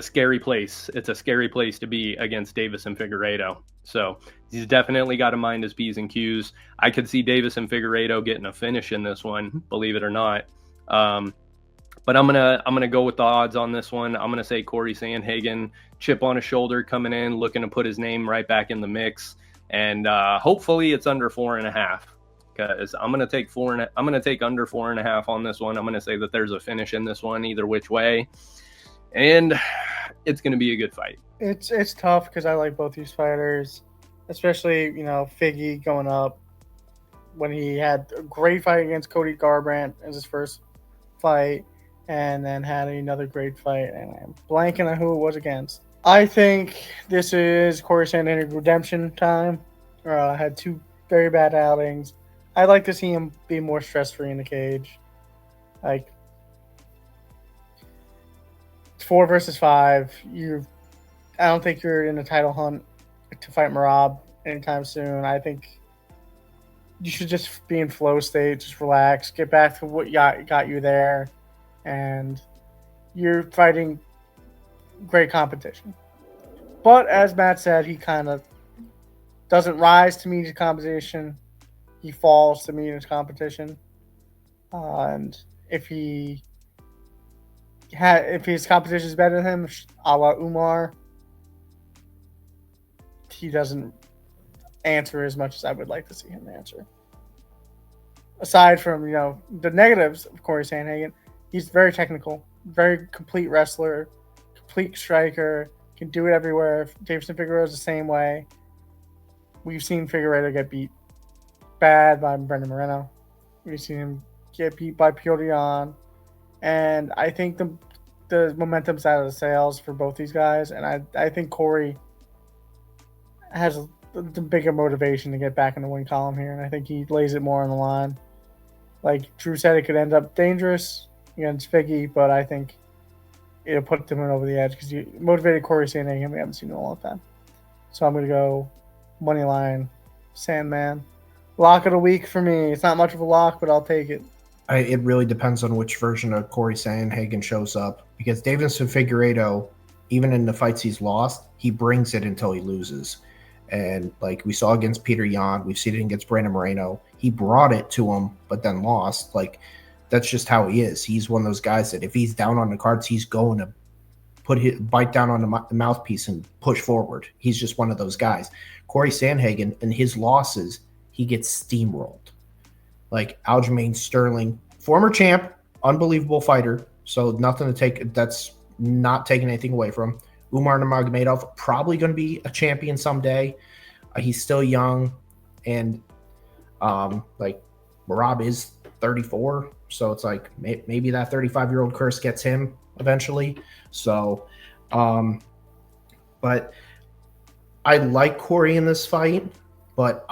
scary place. It's a scary place to be against Deiveson Figueiredo. So he's definitely got to mind his P's and Q's. I could see Deiveson Figueiredo getting a finish in this one, believe it or not. But I'm gonna go with the odds on this one. I'm gonna say Cory Sandhagen, chip on his shoulder, coming in, looking to put his name right back in the mix, and hopefully it's under 4.5. Because I'm gonna take under 4.5 on this one. I'm gonna say that there's a finish in this one either which way, and it's gonna be a good fight. It's tough because I like both these fighters, especially Figgy going up when he had a great fight against Cody Garbrandt as his first fight, and then had another great fight, and I'm blanking on who it was against. I think this is Cory Sandhagen redemption time. Had two very bad outings. I'd like to see him be more stress-free in the cage. Like, 4 versus 5. I don't think you're in a title hunt to fight Merab anytime soon. I think you should just be in flow state, just relax, get back to what got you there, and you're fighting great competition. But as Matt said, he kind of doesn't rise to meet his competition. He falls to meet his competition, and if his competition is better than him, a la Umar, he doesn't answer as much as I would like to see him answer. Aside from the negatives of Cory Sandhagen, he's very technical, very complete wrestler, complete striker, can do it everywhere. Deiveson Figueiredo is the same way. We've seen Figueiredo get beat bad by Brendan Moreno. We've seen him get beat by Piotr Jan. And I think the momentum's out of the sails for both these guys. And I think Cory has the bigger motivation to get back in the win column here. And I think he lays it more on the line. Like Drew said, it could end up dangerous against Figgy, but I think it'll put them over the edge because you motivated Cory Sandhagen. We haven't seen in a long time. So I'm going to go money line, Sandman. Lock of the week for me. It's not much of a lock, but I'll take it. It really depends on which version of Cory Sandhagen shows up, because Deiveson Figueiredo, even in the fights he's lost, he brings it until he loses. And like we saw against Peter Yan, we've seen it against Brandon Moreno. He brought it to him, but then lost. Like, that's just how he is. He's one of those guys that if he's down on the cards, he's going to bite down on the mouthpiece and push forward. He's just one of those guys. Cory Sandhagen, in his losses, he gets steamrolled. Like Aljamain Sterling, former champ, unbelievable fighter. So nothing to take. That's not taking anything away from him. Umar Nurmagomedov, probably going to be a champion someday. He's still young, and like Merab is 34, so it's like maybe that 35-year-old curse gets him eventually. So, but I like Cory in this fight, but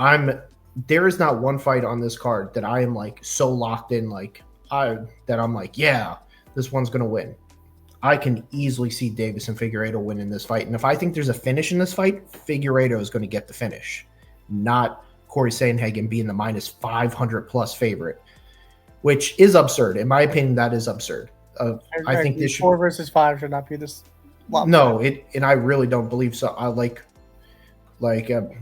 there is not one fight on this card that I am like so locked in, that I'm like, yeah, this one's going to win. I can easily see Deiveson Figueiredo win in this fight. And if I think there's a finish in this fight, Figueiredo is going to get the finish, not Cory Sandhagen being the minus 500 plus favorite, which is absurd. In my opinion, that is absurd. I think this 4 versus 5 should not be this. No, and I really don't believe so. I like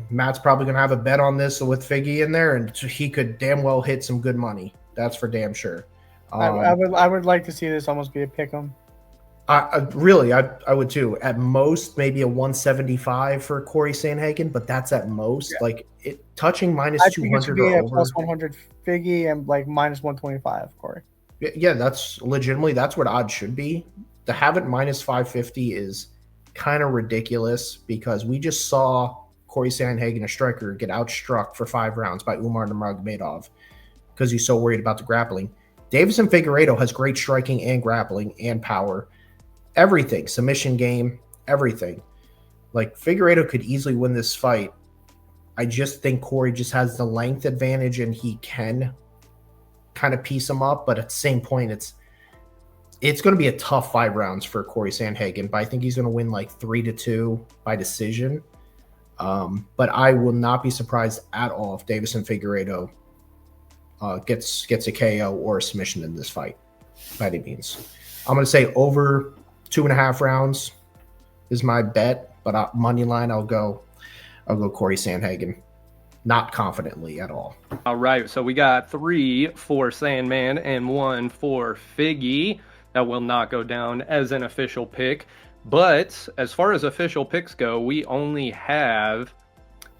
Matt's probably going to have a bet on this with Figgy in there, and he could damn well hit some good money. That's for damn sure. I would like to see this almost be a pick'em. I would too. At most, maybe a 175 for Cory Sandhagen, but that's at most. Yeah. Like touching minus 200 be or a over. plus 100 Figgy and like minus 125 Cory. Yeah, that's legitimately that's what odds should be. To have it minus 550 is kind of ridiculous because we just saw Cory Sandhagen, a striker, get outstruck for 5 rounds by Umar Nurmagomedov because he's so worried about the grappling. Deiveson Figueiredo has great striking and grappling and power. Everything, submission game, everything. Like, Figueiredo could easily win this fight. I just think Cory just has the length advantage and he can kind of piece him up. But at the same point, it's going to be a tough 5 rounds for Cory Sandhagen. But I think he's going to win like 3-2 by decision. But I will not be surprised at all if Deiveson Figueiredo gets a KO or a submission in this fight, by any means. I'm going to say over 2.5 rounds is my bet, but money line I'll go Cory Sandhagen, not confidently at all. All right, so we got 3 for Sandman and 1 for Figgy. That will not go down as an official pick. But as far as official picks go, we only have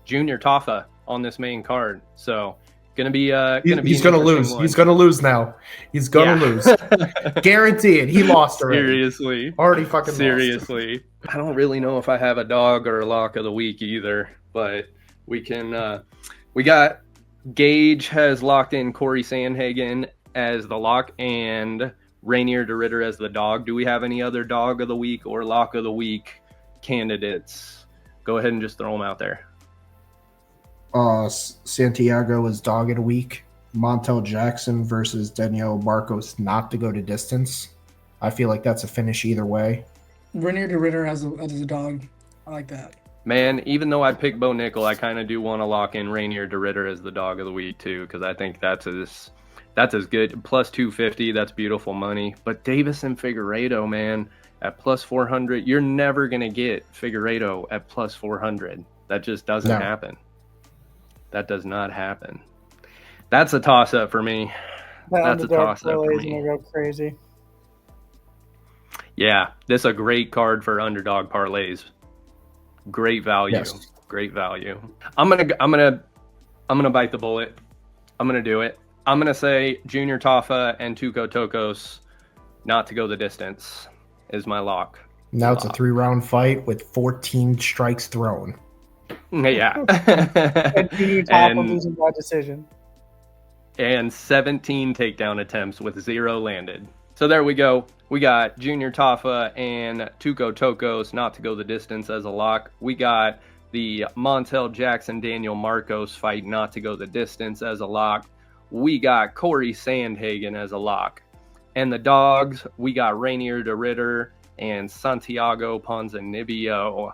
Junior Tafa on this main card. So he's gonna lose. One. He's gonna lose now. He's gonna lose. Guarantee it. He lost already. Seriously. Already fucking Seriously. lost. I don't really know if I have a dog or a lock of the week either, but we can we got Gage has locked in Cory Sandhagen as the lock and Reinier de Ritter as the dog. Do we have any other dog of the week or lock of the week candidates? Go ahead and just throw them out there. Santiago is dog of the week. Montel Jackson versus Daniel Marcos not to go to distance. I feel like that's a finish either way. Reinier de Ritter as a dog. I like that. Man, even though I picked Bo Nickal, I kind of do want to lock in Reinier de Ritter as the dog of the week too, because I think that's as good. Plus 250, that's beautiful money. But Deiveson Figueiredo, man, at plus 400, you're never going to get Figueiredo at plus 400. That just doesn't happen. That does not happen. That's a toss-up for me. That's a toss-up for me. Go crazy. Yeah, this is a great card for underdog parlays. Great value. Yes. Great value. I'm gonna bite the bullet. I'm gonna do it. I'm gonna say Junior Tafa and Tuco Tokkos not to go the distance is my lock. Now it's a 3-round fight with 14 strikes thrown. Yeah. And Junior Tafa losing by decision. And 17 takedown attempts with 0 landed. So there we go. We got Junior Tafa and Tuco Tokkos not to go the distance as a lock. We got the Montel Jackson Daniel Marcos fight not to go the distance as a lock. We got Cory Sandhagen as a lock. And the dogs, we got Reinier de Ritter and Santiago Ponzinibbio.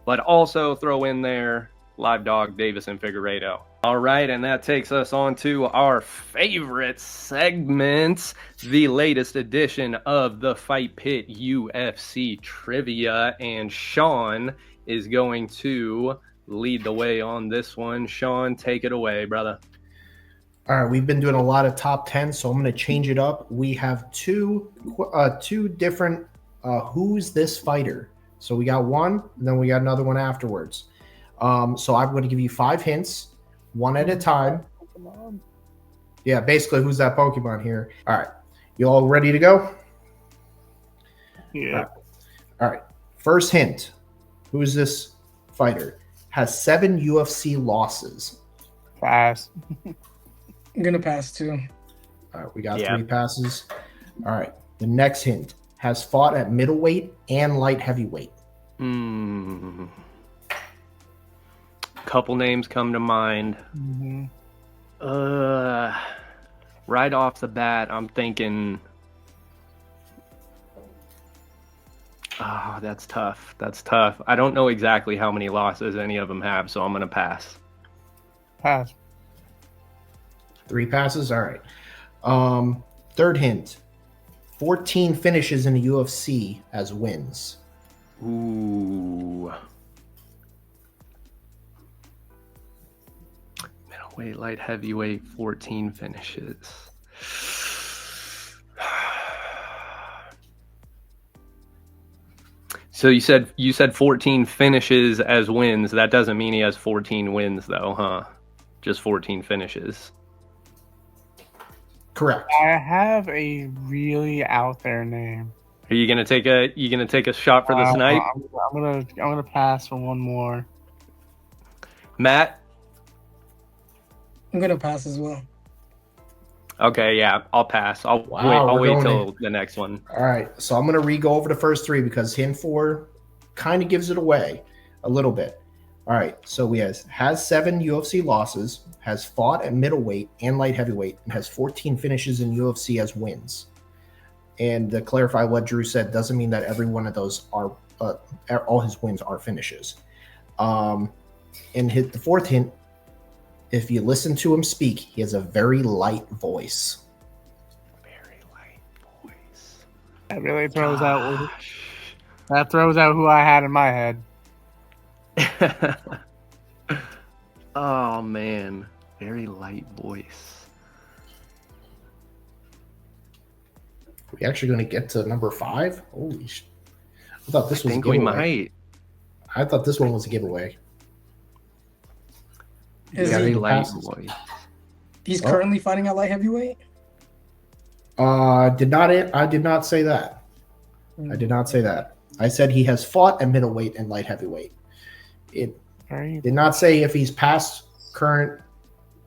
But also throw in there live dog Deiveson Figueiredo. All right, and that takes us on to our favorite segment, the latest edition of the Fight Pit UFC Trivia. And Sean is going to lead the way on this one. Sean, take it away, brother. All right, we've been doing a lot of top 10, so I'm going to change it up. We have two different who's this fighter. So we got one, and then we got another one afterwards. So I'm going to give you 5 hints, one at a time. Pokemon. Yeah, basically, who's that Pokemon here? All right, you all ready to go? Yeah. All right. First hint, who's this fighter? Has 7 UFC losses. Pass. I'm going to pass too. All right, we got 3 passes. All right, the next hint, has fought at middleweight and light heavyweight. Couple names come to mind. Mm-hmm. Right off the bat, I'm thinking, that's tough. That's tough. I don't know exactly how many losses any of them have, so I'm going to pass. Pass. 3 passes? All right. Third hint, 14 finishes in the UFC as wins. Ooh. Middleweight, light heavyweight, 14 finishes. So you said 14 finishes as wins. That doesn't mean he has 14 wins though, huh? Just 14 finishes. Correct. I have a really out there name. Are you gonna take a shot for the snipe? I'm gonna pass for one more. Matt? I'm gonna pass as well. Okay, yeah, I'll pass. I'll wait till the next one. All right, so I'm gonna re-go over the first three because hint 4 kind of gives it away a little bit. All right, so he has 7 UFC losses, has fought at middleweight and light heavyweight, and has 14 finishes in UFC as wins. And to clarify what Drew said, doesn't mean that every one of those are all his wins are finishes. And the fourth hint, if you listen to him speak, he has a very light voice. Very light voice. That really throws out. That throws out who I had in my head. Oh man, very light voice. Are we actually going to get to number 5? Holy shit! I thought this was. I think a we giveaway. might. I thought this one was a giveaway. Is Very he, light voice. he's currently fighting at light heavyweight? I did not say that. I did not say that. I said he has fought at middleweight and light heavyweight. It did not say if he's past current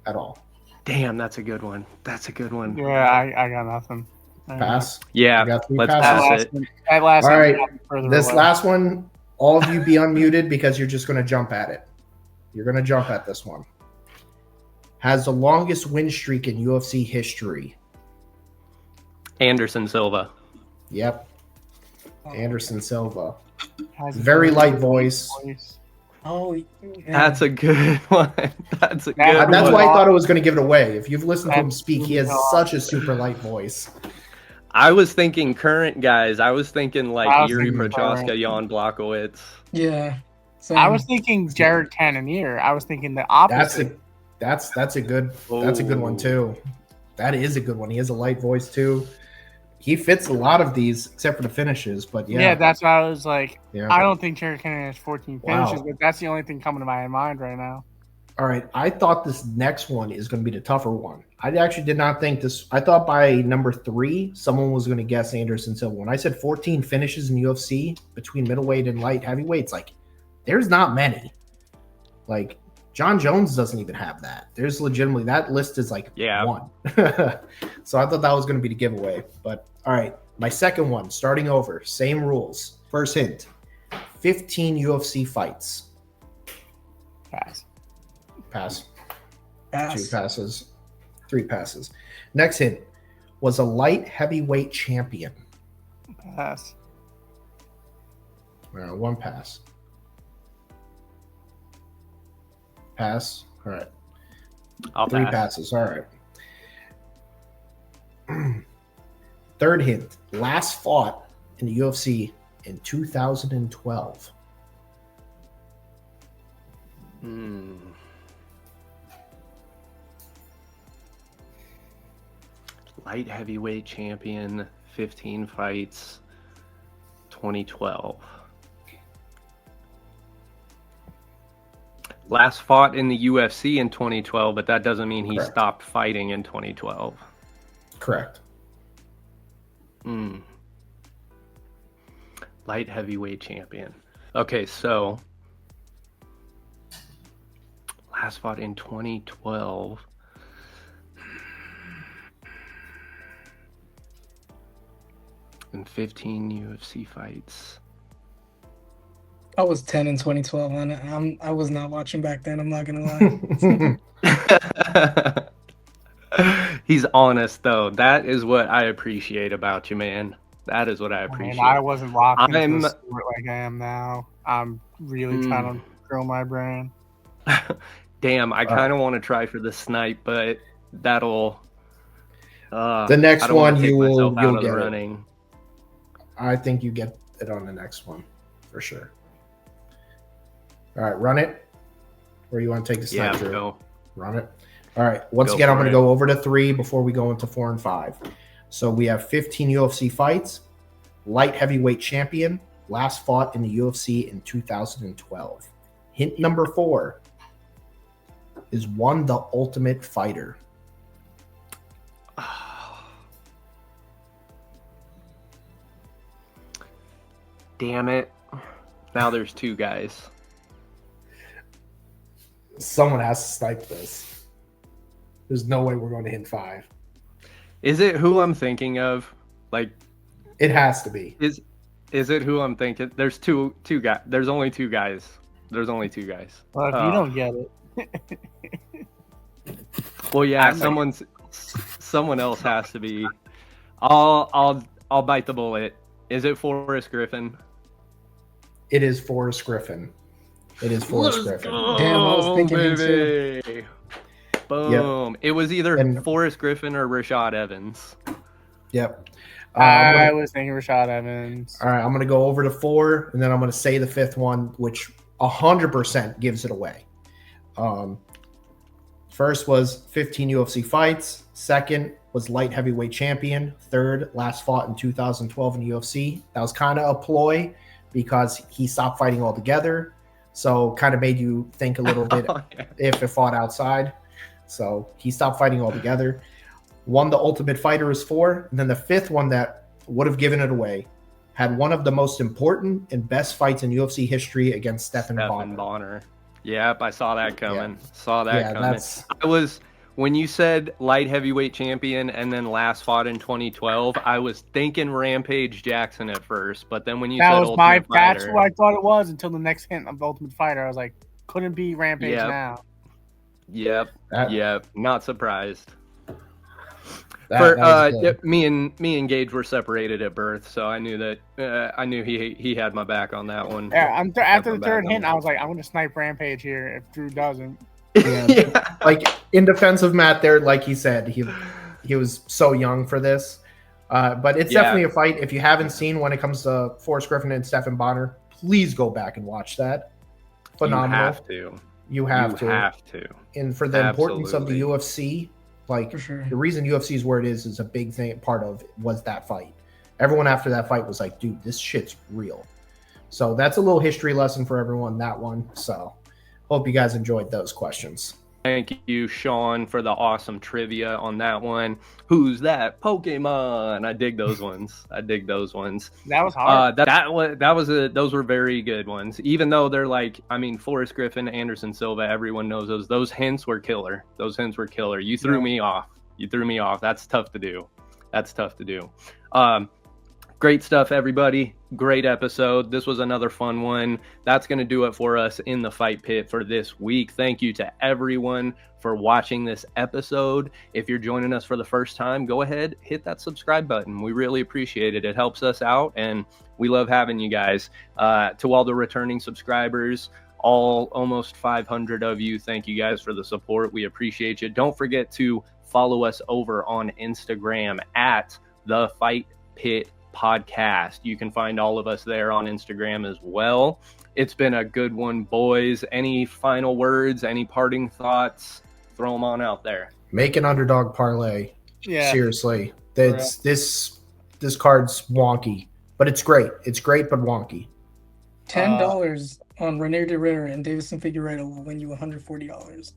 at all. Damn, that's a good one. That's a good one. Yeah, I got nothing. Pass. Yeah, You got 3 let's passes? pass it. That last All one right. got further This away. last one, all of you be unmuted because you're just going to jump at it. You're going to jump at this one. Has the longest win streak in UFC history. Anderson Silva. Yep. Anderson Silva. Has a Very light voice. Oh, yeah. That's a good one. That's a good That's one. That's why I thought I was going to give it away. If you've listened to him That's speak, he has really such a super light voice. I was thinking current guys. I was thinking I like was Yuri thinking Prochaska, current. Jan Blachowicz. Yeah. I was thinking Jared Cannonier. I was thinking the opposite. That's a good one too. That is a good one. He has a light voice too. He fits a lot of these except for the finishes, but Yeah, that's why I was like, Yeah. I don't think Jared Cannonier has 14 Wow. finishes, but that's the only thing coming to my mind right now. All right. I thought this next one is going to be the tougher one. I actually did not think this. I thought by number 3, someone was going to guess Anderson Silva. When I said 14 finishes in UFC between middleweight and light heavyweight, it's like there's not many. Like John Jones doesn't even have that. There's legitimately that list is like 1. So I thought that was going to be the giveaway. But all right, my second one, starting over, same rules. First hint: 15 UFC fights. Pass. Pass. Pass. 2 passes. 3 passes. Next hint: was a light heavyweight champion. Pass. 1 pass. Pass. All right. I'll 3 pass. passes. All right. Third hint: last fought in the UFC in 2012. Light heavyweight champion, 15 fights, 2012. Last fought in the UFC in 2012, but that doesn't mean he Correct. stopped fighting in 2012. Correct. Light heavyweight champion. Okay, so last fought in 2012. And 15 UFC fights. I was 10 in 2012, and I was not watching back then. I'm not gonna lie. He's honest though. That is what I appreciate about you, man. That is what I appreciate. I wasn't rocking I'm- the sport like I am now. I'm really trying to grow my brain. Damn, I kind of want to try for the snipe, but that'll. The next I don't wanna one take you will myself out you'll of the get it. running. I think you get it on the next one for sure. All right, run it. Or you want to take the Yeah, snipe? Drew? go. Run it. All right. Once Go again, I'm for going to it. go over to 3 before we go into 4 and 5. So we have 15 UFC fights, light heavyweight champion, last fought in the UFC in 2012. Hint number 4 is won the Ultimate Fighter. Oh, Damn it. Now there's 2 guys. Someone has to snipe this. There's no way we're going to hit 5. Is it who I'm thinking of? Like, it has to be. Is it who I'm thinking? There's two guys. There's only 2 guys. There's only 2 guys. Well, if you don't get it. Well, yeah, someone else has to be. I'll bite the bullet. Is it Forrest Griffin? It is Forrest Griffin. It is Forrest Griffin. Damn, I was thinking him too. Baby. Boom. Yep. It was either Forrest Griffin or Rashad Evans. Yep. I was thinking Rashad Evans. All right, I'm going to go over to 4, and then I'm going to say the 5th one, which 100% gives it away. First was 15 UFC fights. Second was light heavyweight champion. Third, last fought in 2012 in UFC. That was kind of a ploy because he stopped fighting altogether. So kind of made you think a little bit if it fought outside. So he stopped fighting altogether. Won the Ultimate Fighter is 4. And then the 5th one that would have given it away had one of the most important and best fights in UFC history against Stephan Bonnar. Yep, I saw that coming. I was, when you said light heavyweight champion and then last fought in 2012, I was thinking Rampage Jackson at first, but then when you said Ultimate Fighter, that's who I thought it was until the next hint of the Ultimate Fighter. I was like, couldn't be Rampage now. Yep. Not surprised. Me and Gage were separated at birth, so I knew that he had my back on that one. Yeah, after the 3rd hint, I was like, I'm gonna snipe Rampage here if Drew doesn't. Yeah. Like in defense of Matt, there, like he said, he was so young for this, but it's definitely a fight. If you haven't seen when it comes to Forrest Griffin and Stephan Bonnar, please go back and watch that. Phenomenal. You have to. And for the importance of the UFC. Like, the reason UFC is where it is a big thing. Part of it was that fight. Everyone after that fight was like, dude, this shit's real. So that's a little history lesson for everyone, that one. So hope you guys enjoyed those questions. Thank you, Sean, for the awesome trivia on that one. Who's that? Pokemon. I dig those ones. That was hard. Those were very good ones. Even though they're like, I mean, Forrest Griffin, Anderson Silva, everyone knows those. Those hints were killer. You threw me off. That's tough to do. Great stuff, everybody. Great episode. This was another fun one. That's going to do it for us in the Fight Pit for this week. Thank you to everyone for watching this episode. If you're joining us for the first time, go ahead, hit that subscribe button. We really appreciate it. It helps us out, and we love having you guys. To all the returning subscribers, all almost 500 of you, thank you guys for the support. We appreciate you. Don't forget to follow us over on Instagram at the Fight Pit Podcast. You can find all of us there on Instagram as well. It's been a good one, boys. Any final words, any parting thoughts? Throw them on out there. Make an underdog parlay. Yeah, seriously, this card's wonky, but it's great. It's great, but wonky. $10 on Reinier de Ritter and Deiveson Figueiredo will win you $140.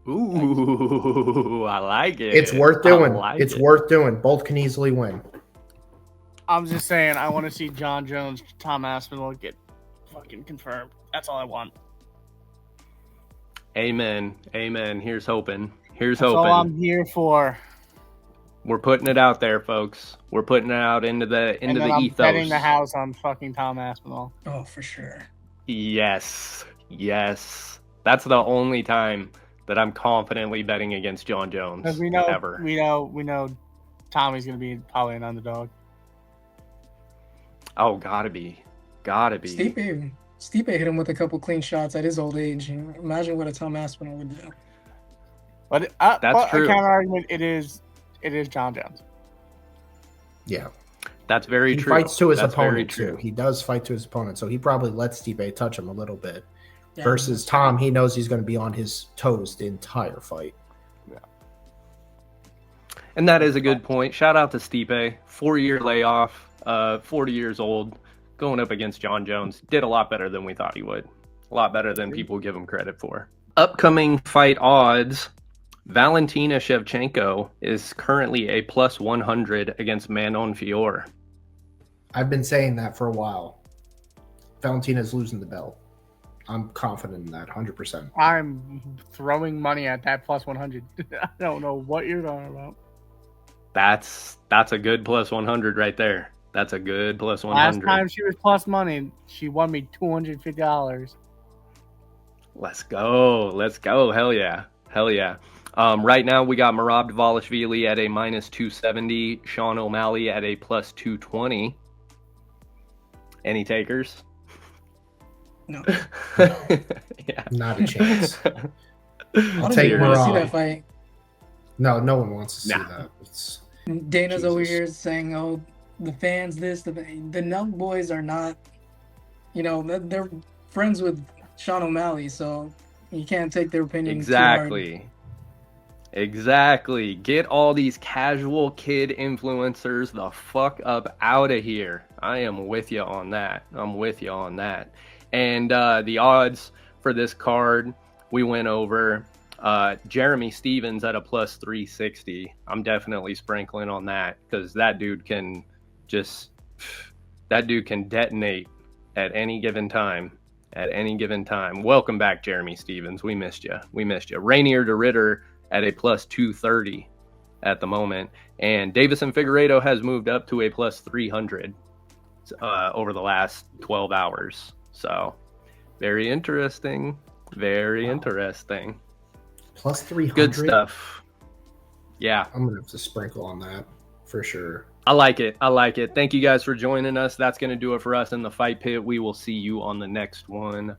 Ooh, I like it. It's worth doing. Worth doing. Both can easily win. I'm just saying, I want to see John Jones, Tom Aspinall get fucking confirmed. That's all I want. Amen. Here's hoping. That's all I'm here for. We're putting it out there, folks. We're putting it out into the ethos. I'm betting the house on fucking Tom Aspinall. Oh, for sure. Yes. That's the only time that I'm confidently betting against John Jones. Because we know Tommy's gonna be probably an underdog. Oh, gotta be. Stipe hit him with a couple clean shots at his old age. Imagine what a Tom Aspinall would do. But that's true. A counter argument, it is John Jones. Yeah, that's very true. He fights to his opponent too. He does fight to his opponent, so he probably lets Stipe touch him a little bit. Yeah, versus Tom, he knows he's going to be on his toes the entire fight. Yeah, and that is a good point. Shout out to Stipe, 4-year layoff. 40 years old, going up against John Jones. Did a lot better than we thought he would. A lot better than people give him credit for. Upcoming fight odds. Valentina Shevchenko is currently a plus 100 against Manon Fior. I've been saying that for a while. Valentina's losing the belt. I'm confident in that, 100%. I'm throwing money at that plus 100. I don't know what you're talking about. That's a good plus 100 right there. That's a good plus 100. Last time she was plus money, she won me $250. Let's go. Hell yeah. Right now we got Merab Dvalishvili at a minus 270, Sean O'Malley at a plus 220. Any takers? No. Yeah. Not a chance. Honestly, take I want to see Merab. that fight. No one wants to see Nah. that. It's Dana's over Jesus. here saying, "Oh, the fans, the Nelk boys are not, they're friends with Sean O'Malley, so you can't take their opinion Exactly. Get all these casual kid influencers the fuck up out of here. I am with you on that. And the odds for this card, we went over Jeremy Stevens at a plus 360. I'm definitely sprinkling on that because that dude can detonate at any given time. Welcome back, Jeremy Stevens. We missed you. Reinier to Ritter at a plus 230 at the moment. And Deiveson Figueiredo has moved up to a plus 300 over the last 12 hours. So very interesting. plus 300. Good stuff. Yeah. I'm going to have to sprinkle on that for sure. I like it. Thank you guys for joining us. That's going to do it for us in the Fight Pit. We will see you on the next one.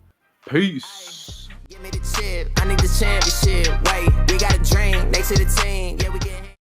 Peace. Give me the chip, I need the championship. Wait, we got a dream next to the team. Yeah, we get